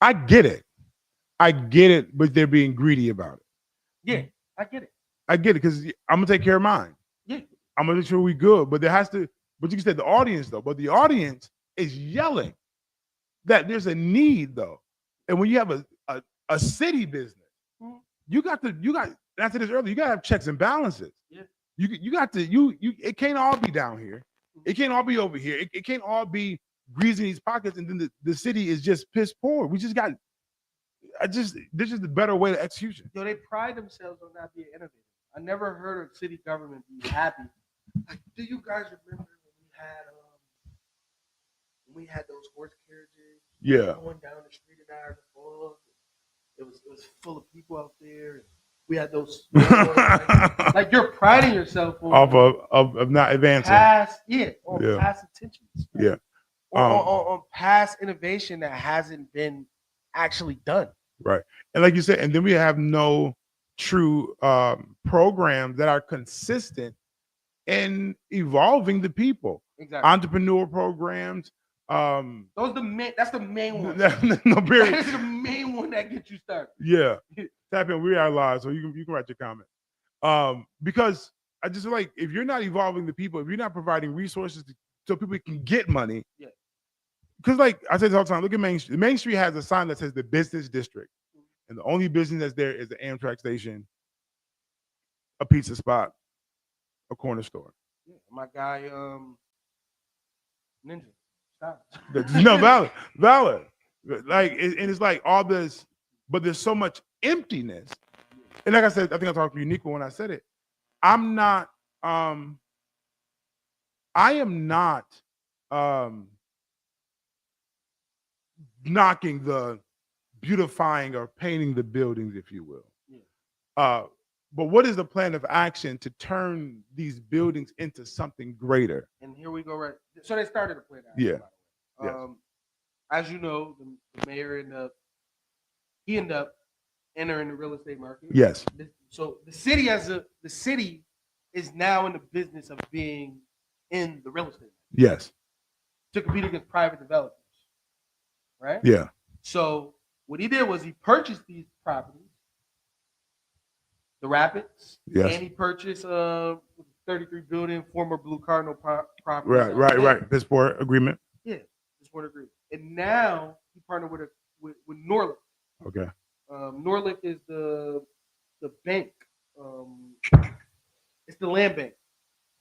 I get it, but they're being greedy about it. Yeah, I get it. I get it because I'm gonna take care of mine. Yeah, I'm gonna make sure we good, but there has to But you can say the audience though. But the audience is yelling that there's a need though. And when you have a city business, you got. I said this earlier. You got to have checks and balances. Yeah. You got to you. It can't all be down here. It can't all be over here. It can't all be greasing these pockets, and then the city is just piss poor. We just got. This is the better way to execution. Yo, they pride themselves on not being innovative. I never heard of city government be happy. Like, do you guys remember when we had those horse carriages? Yeah. Going down the street in Niagara Falls. It was full of people out there. And we had those like you're priding yourself on Off of not advancing. Past attention. Yeah. On past innovation that hasn't been actually done. Right. And like you said, and then we have no true programs that are consistent in evolving the people. Exactly. Entrepreneur programs. That's the main one. No, period. That's the main one that gets you started. Yeah. Tap in. We are live, so you can write your comment. Because I just feel like if you're not evolving the people, if you're not providing resources so people can get money, yeah. Because like I say this all the time, look at Main Street. Main Street has a sign that says the business district, and the only business that's there is the Amtrak station, a pizza spot, a corner store. Yeah, my guy, Ninja. Stop. No, valid. Like, and it's like all this, but there's so much emptiness. And like I said, I think I talked to Uniqua when I said it. I am not knocking the beautifying or painting the buildings, if you will. Yeah. But what is the plan of action to turn these buildings into something greater? And here we go. Right. So they started a plan. Yeah. Yes. As you know, the mayor ended up entering the real estate market. Yes. So the city is now in the business of being in the real estate market. Yes. To compete against private developers. Right? Yeah. So what he did was he purchased these properties, the Rapids, yes. And he purchased 33 building former Blue Cardinal property. Right. Pissport agreement. Yeah, Pissport agreement. And now he partnered with Norlick. Okay. Norlick is the bank. It's the land bank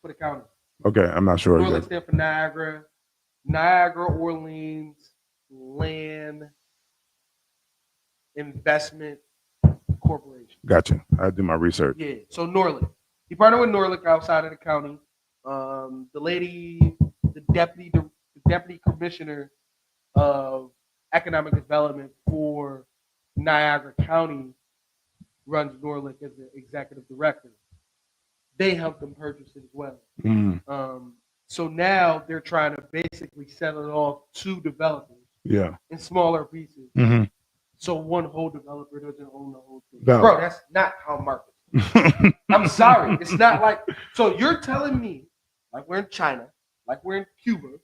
for the county. Okay, I'm not sure. Norlick stands for Niagara Orleans Land Investment Corporation. Gotcha. I do my research. Yeah. So Norlick. He partnered with Norlick outside of the county. The deputy commissioner of economic development for Niagara County runs Norlick as the executive director. They helped them purchase it as well. So now they're trying to basically sell it off to developers. Yeah. In smaller pieces. Mm-hmm. So one whole developer doesn't own the whole thing. Valid. Bro, that's not how markets. I'm sorry. It's not like, so you're telling me, like we're in China, like we're in Cuba,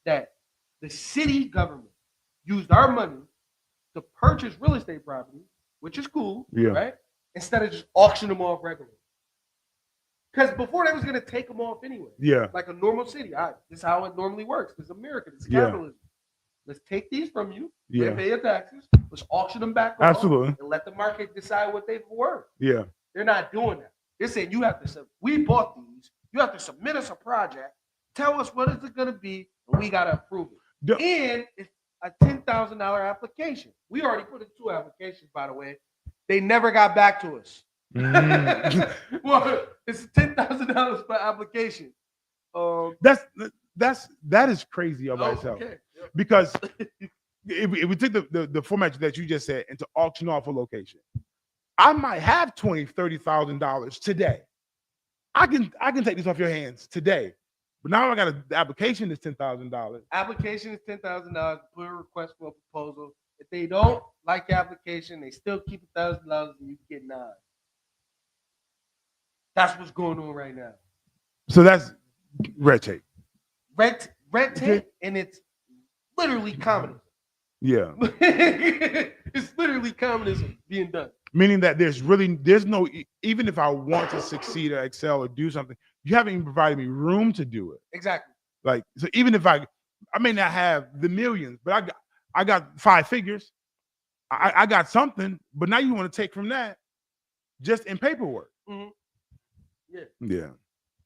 that the city government used our money to purchase real estate property, which is cool, right? Instead of just auction them off regularly. Because before they was going to take them off anyway. Yeah. Like a normal city. This is how it normally works. It's America. It's capitalism. Let's take these from you. Yeah. Pay your taxes. Let's auction them back. Absolutely. And let the market decide what they're worth. Yeah. They're not doing that. They're saying we bought these. You have to submit us a project. Tell us what is it going to be, and we got to approve it. And it's a $10,000 application. We already put in 2 applications, by the way. They never got back to us. Well, it's $10,000 per application. That is crazy all by itself. Okay. Because if we take the format that you just said and to auction off a location, I might have $20,000-$30,000 today. I can take this off your hands today. But now I got the application is $10,000. Application is $10,000. Put a request for a proposal. If they don't like the application, they still keep $1,000 and you get 9. That's what's going on right now. So that's red tape. Red tape, and it's literally communism. Yeah. It's literally communism being done. Meaning that there's no, even if I want to succeed or excel or do something, you haven't even provided me room to do it. Exactly. Like, so even if I may not have the millions, but I got 5 figures. I got something, but now you want to take from that just in paperwork. Mm-hmm. Yeah. Yeah.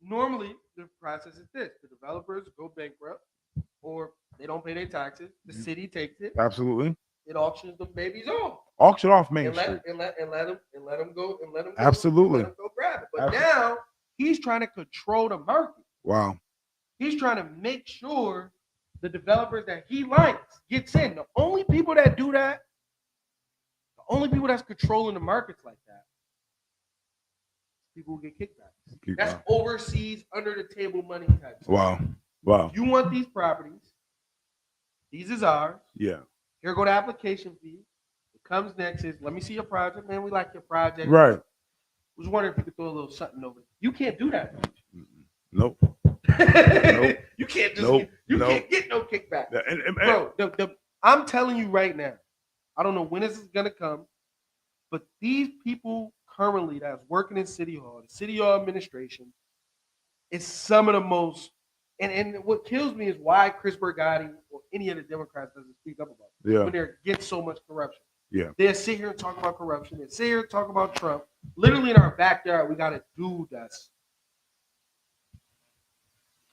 Normally, the process is this: the developers go bankrupt, or they don't pay their taxes. The city takes it. Absolutely. It auctions the babies off. Auction off Main and Street. Let them go. Absolutely. Let them go grab it. But now he's trying to control the market. Wow. He's trying to make sure the developers that he likes gets in. The only people that do that, the only people that's controlling the markets like that, people who get kickbacks. That's overseas, under the table money type stuff. Wow. You want these properties? These is ours. Yeah. Here go the application fee. It comes next is, let me see your project, man. We like your project. Right. Was wondering if you could throw a little something over it. You can't do that. Nope. You can't just can't get no kickback. Bro, I'm telling you right now, I don't know when this is gonna come, but these people currently that's working in City Hall, the City Hall administration, is some of the most, and what kills me is why Chris Bergotti or any of the Democrats doesn't speak up about it when they're against so much corruption. Yeah. They sit here and talk about corruption. They sit here and talk about Trump. Literally in our backyard, we got a dude that's.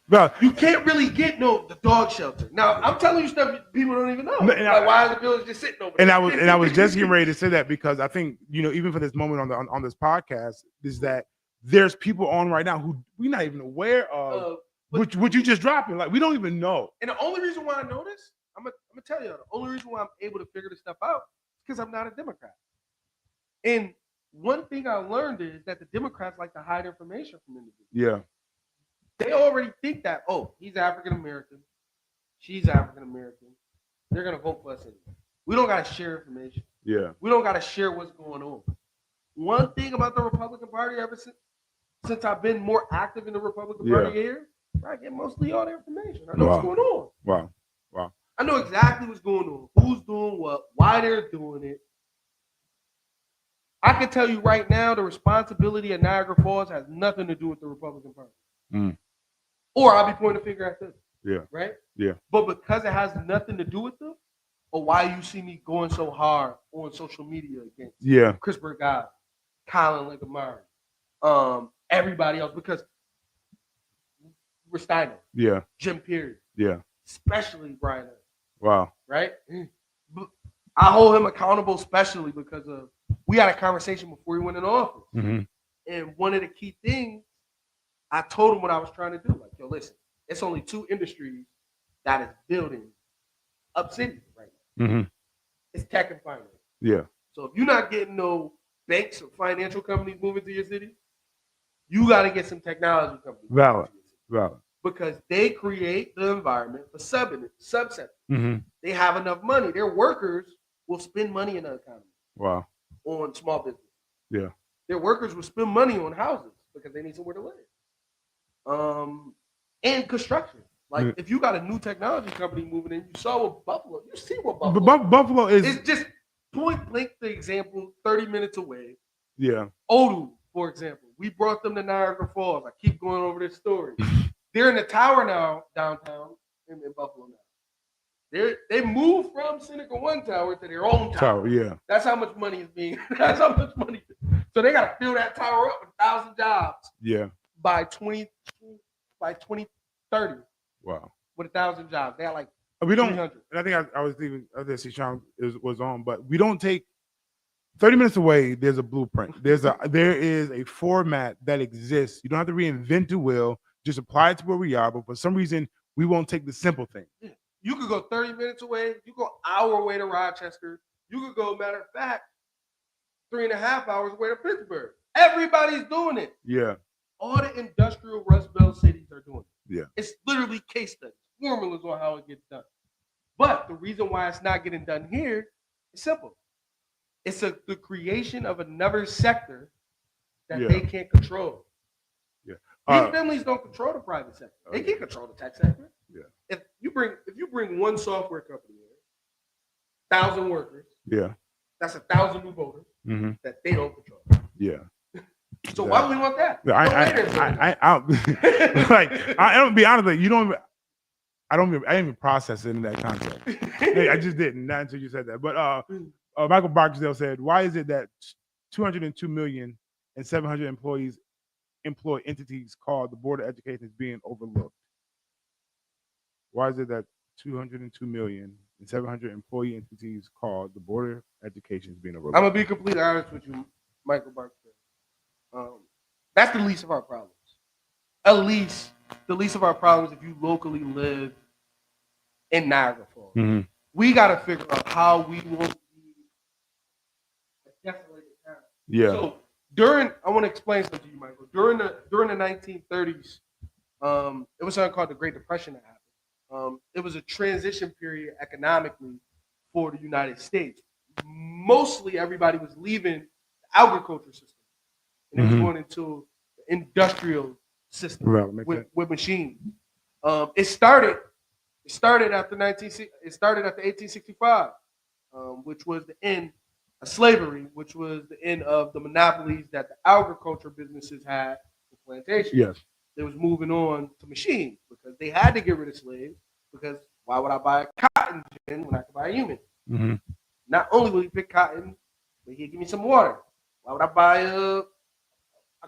Well, you can't really get the dog shelter. Now I'm telling you stuff people don't even know. Why is the village just sitting over there? And I was just getting ready to say that because I think even for this moment on this podcast is that there's people on right now who we're not even aware of what you just dropping. Like we don't even know. And the only reason why I know this, I'm gonna tell you, the only reason why I'm able to figure this stuff out is because I'm not a Democrat. And one thing I learned is that the Democrats like to hide information from individuals. Yeah. They already think that, he's African American, she's African American. They're gonna vote for us anyway. We don't gotta share information. Yeah. We don't gotta share what's going on. One thing about the Republican Party ever since I've been more active in the Republican Party here, I get mostly all the information. I know what's going on. Wow. I know exactly what's going on, who's doing what, why they're doing it. I can tell you right now, the responsibility of Niagara Falls has nothing to do with the Republican Party. Mm. Or I'll be pointing a finger at them. Yeah. Right? Yeah. But because it has nothing to do with them, or why you see me going so hard on social media against Chris Bergotti, Colin Lingamari, everybody else, because Restino, Jim Perry, especially Brian. Wow. Right? But I hold him accountable, especially because of we had a conversation before he went in office. Mm-hmm. And one of the key things, I told him what I was trying to do. Like, yo, listen, it's only 2 industries that is building up city right now. Mm-hmm. It's tech and finance. Yeah. So if you're not getting no banks or financial companies moving to your city, you got to get some technology companies. Valid. Because they create the environment for subset. Mm-hmm. They have enough money. Their workers will spend money in the economy. Wow. On small business. Yeah. Their workers will spend money on houses because they need somewhere to live. And construction. Like if you got a new technology company moving in, you saw what Buffalo. You see what Buffalo. Buffalo is. It's just point blank. The example, 30 minutes away. Yeah. Odu, for example, we brought them to Niagara Falls. I keep going over this story. They're in the tower now, downtown in Buffalo now. They moved from Seneca One Tower to their own tower. Yeah. That's how much money is being. That's how much money. So they got to fill that tower up with 1,000 jobs. Yeah. By 2030. Wow. With 1,000 jobs. They had like we don't 300. And I think I was thinking this Sean was on, but we don't take 30 minutes away, there's a blueprint. There is a format that exists. You don't have to reinvent the wheel, just apply it to where we are, but for some reason we won't take the simple thing. Yeah. You could go 30 minutes away, you go an hour away to Rochester, you could go, matter of fact, 3.5 hours away to Pittsburgh. Everybody's doing it. Yeah. All the industrial Rust Belt cities are doing it. Yeah. It's literally case studies, formulas on how it gets done. But the reason why it's not getting done here is simple. It's the creation of another sector that they can't control. Yeah. These families don't control the private sector. They can't control the tech sector. Yeah. If you bring one software company in, 1,000 workers. Yeah. That's 1,000 new voters that they don't control. Yeah. So why do we want that? I don't be honest with you. I didn't even process it in that context. I just didn't. Not until you said that. But Michael Barksdale said, "Why is it that 202 million and 700 employees employ entities called the Board of Education is being overlooked? Why is it that 202 million and 700 employee entities called the Board of Education is being overlooked?" I'm gonna be completely honest with you, Michael Barksdale. That's the least of our problems. At least the least of our problems if you locally live in Niagara Falls. Mm-hmm. We got to figure out how we won't be a desolated town. Yeah. So I want to explain something to you, Michael. During the 1930s, it was something called the Great Depression that happened. It was a transition period economically for the United States. Mostly everybody was leaving the agriculture system and it was going into the industrial system with machines. It started after 1865, which was the end of slavery, which was the end of the monopolies that the agriculture businesses had for plantations. Yes. They was moving on to machines because they had to get rid of slaves because why would I buy a cotton gin when I could buy a human? Mm-hmm. Not only will he pick cotton, but he'll give me some water. Why would I buy a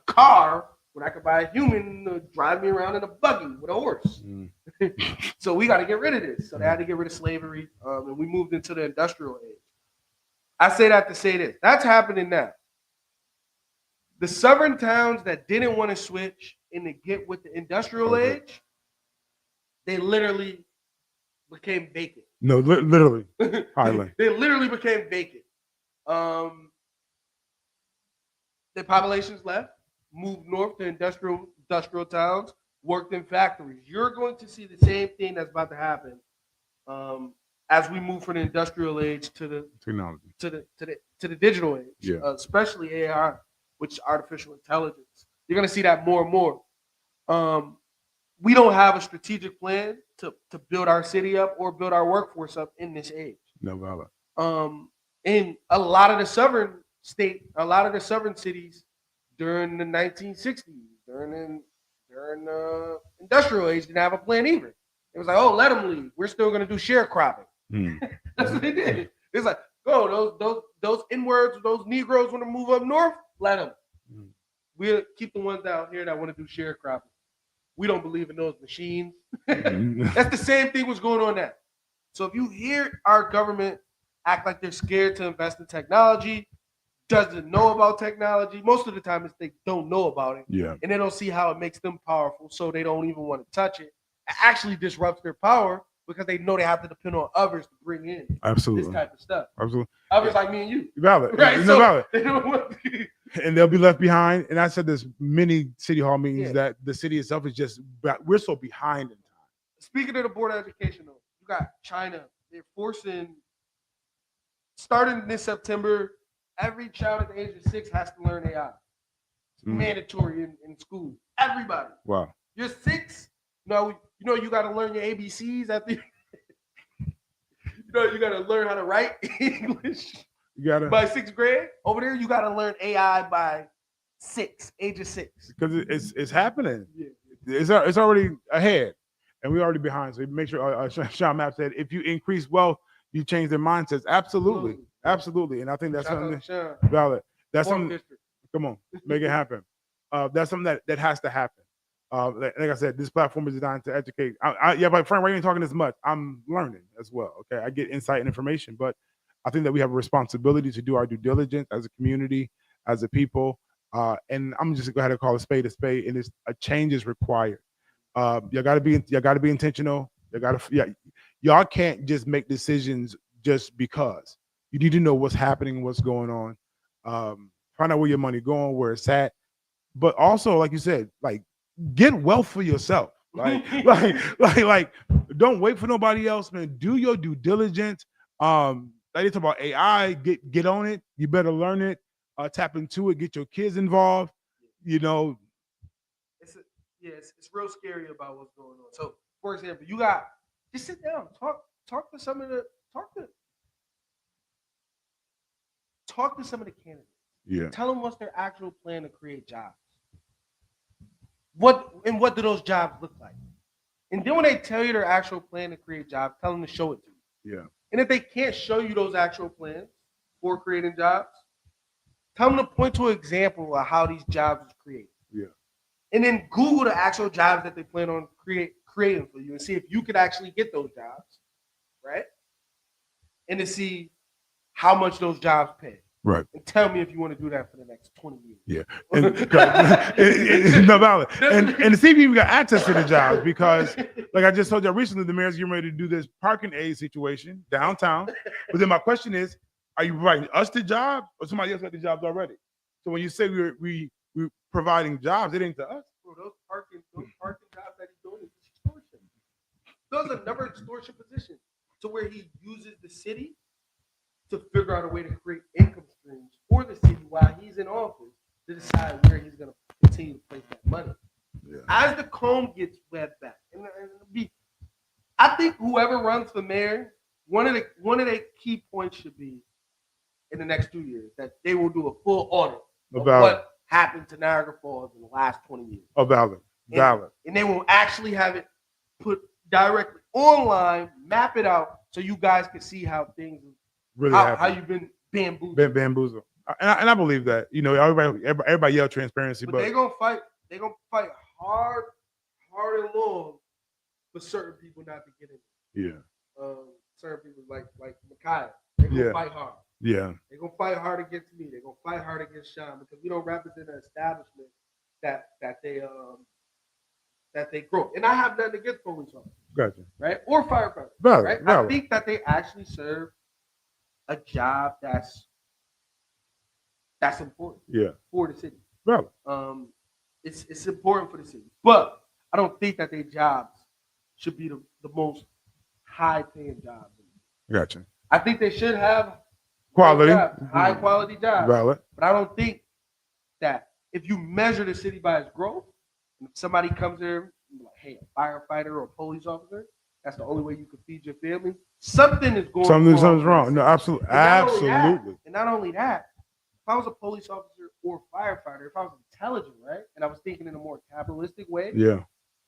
car when I could buy a human to drive me around in a buggy with a horse? So we got to get rid of this. So they had to get rid of slavery, and we moved into the industrial age. I say that to say this. That's happening now. The southern towns that didn't want to switch and to get with the industrial age, they literally became vacant. No, literally. Highly. They literally became vacant. Their populations left, moved north to industrial towns, worked in factories. You're going to see the same thing that's about to happen as we move from the industrial age to the technology to the digital age, especially AI, which is artificial intelligence. You're going to see that more and more. We don't have a strategic plan to build our city up or build our workforce up in this age. No valid. In a lot of the southern cities during the 1960s, during the industrial age, didn't have a plan either. It was like, oh, let them leave. We're still going to do sharecropping. That's what they did. It's like, go, those N-words, those Negroes want to move up north, let them. We'll keep the ones out here that want to do sharecropping. We don't believe in those machines. That's the same thing what's going on now. So if you hear our government act like they're scared to invest in technology, doesn't know about technology, most of the time it's they don't know about it. Yeah. And they don't see how it makes them powerful, so they don't even want to touch it. It actually disrupts their power because they know they have to depend on others to bring in this type of stuff. Absolutely. Others like me and you. Valid. Right. So, Valid. And they'll be left behind. And I said this many city hall meetings that the city itself is just, we're so behind in time. Speaking of the Board of Education, though, you got China. They're starting this September, every child at the age of 6 has to learn AI. It's mandatory in school. Everybody. Wow. You're 6. You got to learn your ABCs after. You got to learn how to write English. By 6th grade. Over there, you got to learn AI by age of 6. Because it's happening. Yeah. It's already ahead, and we're already behind. So make sure. Sean Mapp said, if you increase wealth, you change their mindsets. Absolutely. And I think that's something valid. That's something. Come on, make it happen. That's something that has to happen. Like I said, this platform is designed to educate. But Frank, why are you talking this much? I'm learning as well. Okay, I get insight and information, but I think that we have a responsibility to do our due diligence as a community, as a people. And I'm just going to call a spade, and a change is required. You got to be intentional. Y'all can't just make decisions just because. You need to know what's happening, what's going on. Find out where your money going, where it's at. But also, like you said, like get wealth for yourself. Like don't wait for nobody else, man. Do your due diligence. Like they talk about AI, get on it. You better learn it. Tap into it. Get your kids involved. It's real scary about what's going on. So, for example, just sit down, talk to some of the candidates. Yeah. Tell them what's their actual plan to create jobs. What do those jobs look like? And then when they tell you their actual plan to create jobs, tell them to show it to you. Yeah. And if they can't show you those actual plans for creating jobs, tell them to point to an example of how these jobs are created. Yeah. And then Google the actual jobs that they plan on creating for you and see if you could actually get those jobs, right? And to see how much those jobs pay. Right. And tell me if you want to do that for the next 20 years. Yeah. It's no valid. And to see if you even got access to the jobs, because like I just told you recently, the mayor's getting ready to do this parking aid situation downtown. But then my question is, are you providing us the job or somebody else got the jobs already? So when you say we're providing jobs, it ain't to us. Bro, those parking jobs that he's doing is extortion. Those are another extortion position to where he uses the city to figure out a way to create income streams for the city while he's in office to decide where he's going to continue to place that money. Yeah. As the comb gets webbed back, I think whoever runs for mayor, one of the key points should be in the next 2 years that they will do a full audit of what happened to Niagara Falls in the last 20 years. Oh, valid. And they will actually have it put directly online, map it out, so you guys can see how things really how you've been bamboozled. Bamboozled. And I believe that. You know, everybody yell transparency, but they're gonna fight. They're gonna fight hard and long for certain people not to get in. Yeah. Certain people like Micaiah. They're gonna fight hard. Yeah. They're gonna fight hard against me. They're gonna fight hard against Sean because we don't represent an establishment that they grow. And I have nothing against police officers. Gotcha. Right? Or firefighters. Valid. Right? Valid. I think that they actually serve a job that's important. Yeah. For the city. Valid. It's important for the city. But I don't think that their jobs should be the most high paying jobs. Gotcha. I think they should have quality, high quality jobs. Valid. But I don't think that if you measure the city by its growth, if somebody comes there like, hey, a firefighter or a police officer, that's the only way you can feed your family. Something is going wrong. Something's wrong. No, absolutely. And not only that, if I was a police officer or firefighter, if I was intelligent, right, and I was thinking in a more capitalistic way, yeah,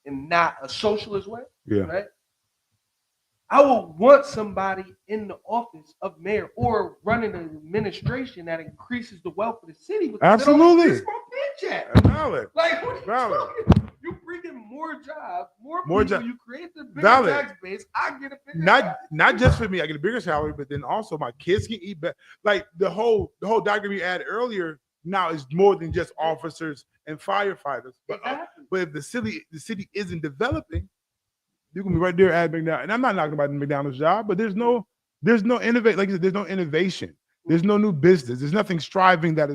and not a socialist way, yeah, right, I would want somebody in the office of mayor or running an administration that increases the wealth of the city. Absolutely. Valid. Like, what are you talking? You bring in more jobs, more people. You create the bigger tax base. I get a bigger not just for me. I get a bigger salary, but then also my kids can eat better. Like the whole diagram you had earlier now is more than just officers and firefighters. But, but if the city isn't developing, you're gonna be right there at McDonald's. And I'm not talking about the McDonald's job, but there's no innovate. Like you said, there's no innovation. There's no new business. There's nothing striving that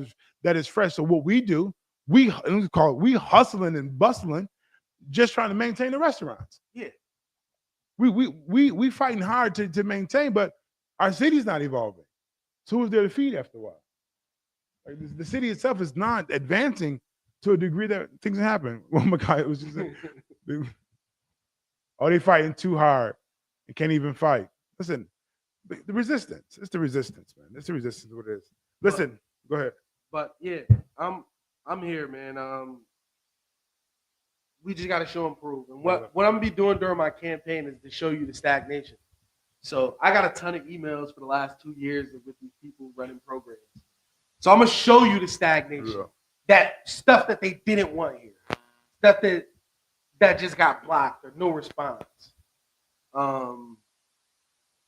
is fresh. So what we do, we hustling and bustling, just trying to maintain the restaurants. Yeah. We fighting hard to maintain, but our city's not evolving. So who's there to feed after a while? Like the city itself is not advancing to a degree that things happen. Well, Micaiah was just oh, they fighting too hard and can't even fight. Listen, the resistance. It's the resistance, man. It's the resistance. What it is. Listen, go ahead. But yeah, I'm here, man. We just got to show and prove. And what I'm gonna be doing during my campaign is to show you the stagnation. So I got a ton of emails for the last 2 years with these people running programs. So I'm gonna show you the stagnation. Yeah. That stuff that they didn't want here. Stuff that just got blocked or no response.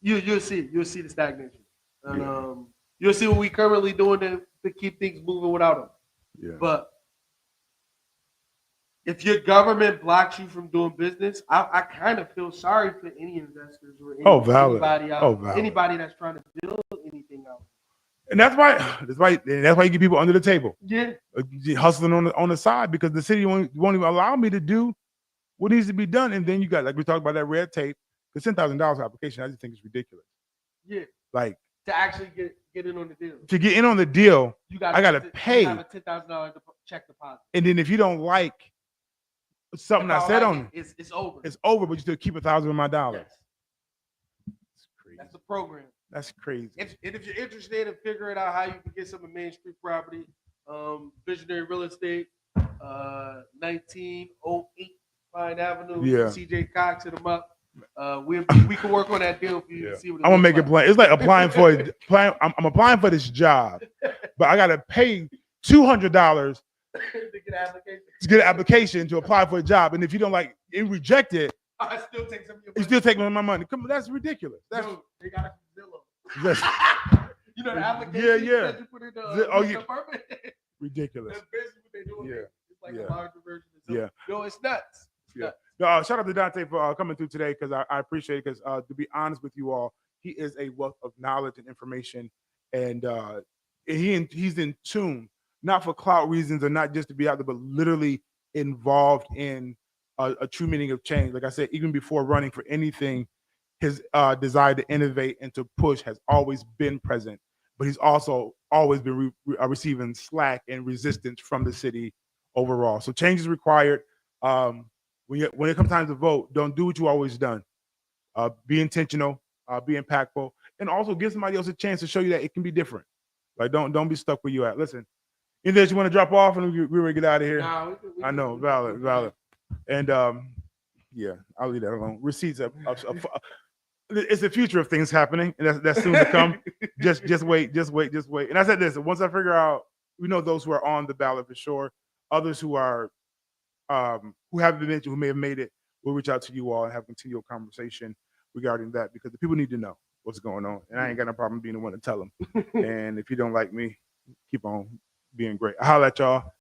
You'll see the stagnation. And you'll see what we currently doing to keep things moving without them. Yeah. But if your government blocks you from doing business, I kind of feel sorry for any investors or anybody that's trying to build anything out. And that's why you get people under the table. Yeah. Hustling on the side because the city won't even allow me to do what needs to be done. And then you got, like we talked about that red tape, the $10,000 application, I just think it's ridiculous. Yeah. Like to actually get in on the deal. To get in on the deal, I gotta pay. You have a $10,000 check deposit. And then if you don't like something I said on it, it's over. It's over, but you still keep $1,000 of my dollars. Yes. It's crazy. That's the program. That's crazy. If you're interested in figuring out how you can get some of Main Street property, Visionary Real Estate, 1908 Pine Avenue. Yeah. CJ Cox, hit him up. We can work on that deal for you to see what I'm gonna looks make it plain. It's like applying for I'm applying for this job, but I gotta pay $200 to get an application. to get an application to apply for a job. And if you don't like it, reject it, I still take some of your you money. still take my money. Come on, that's ridiculous. That's Dude, they got it from that's Zillow. You know the application yeah. that you put in the Oh, yeah. apartment? ridiculous. That's basically what they're doing. Yeah. It's like Yeah. a larger version of Zillow. Yeah. No, it's nuts. It's Yeah. nuts. No, shout out to Dante for coming through today because I appreciate it. Because to be honest with you all, he is a wealth of knowledge and information, and he's in tune, not for clout reasons or not just to be out there, but literally involved in a true meaning of change. Like I said, even before running for anything, his desire to innovate and to push has always been present. But he's also always been receiving slack and resistance from the city overall. So change is required. When it comes time to vote, don't do what you always done. Be intentional, be impactful, and also give somebody else a chance to show you that it can be different. Like don't be stuck where you at. Listen, anything that you want to drop off and we ready to get out of here? Nah, I know, valid. And yeah, I'll leave that alone. Receipts it's the future of things happening, and that's soon to come. just wait. And I said this: once I figure out, we know those who are on the ballot for sure. Others who are who haven't been mentioned, who may have made it, we'll reach out to you all and have a continual conversation regarding that because the people need to know what's going on, and I ain't got no problem being the one to tell them. And if you don't like me, keep on being great. I'll holler at y'all.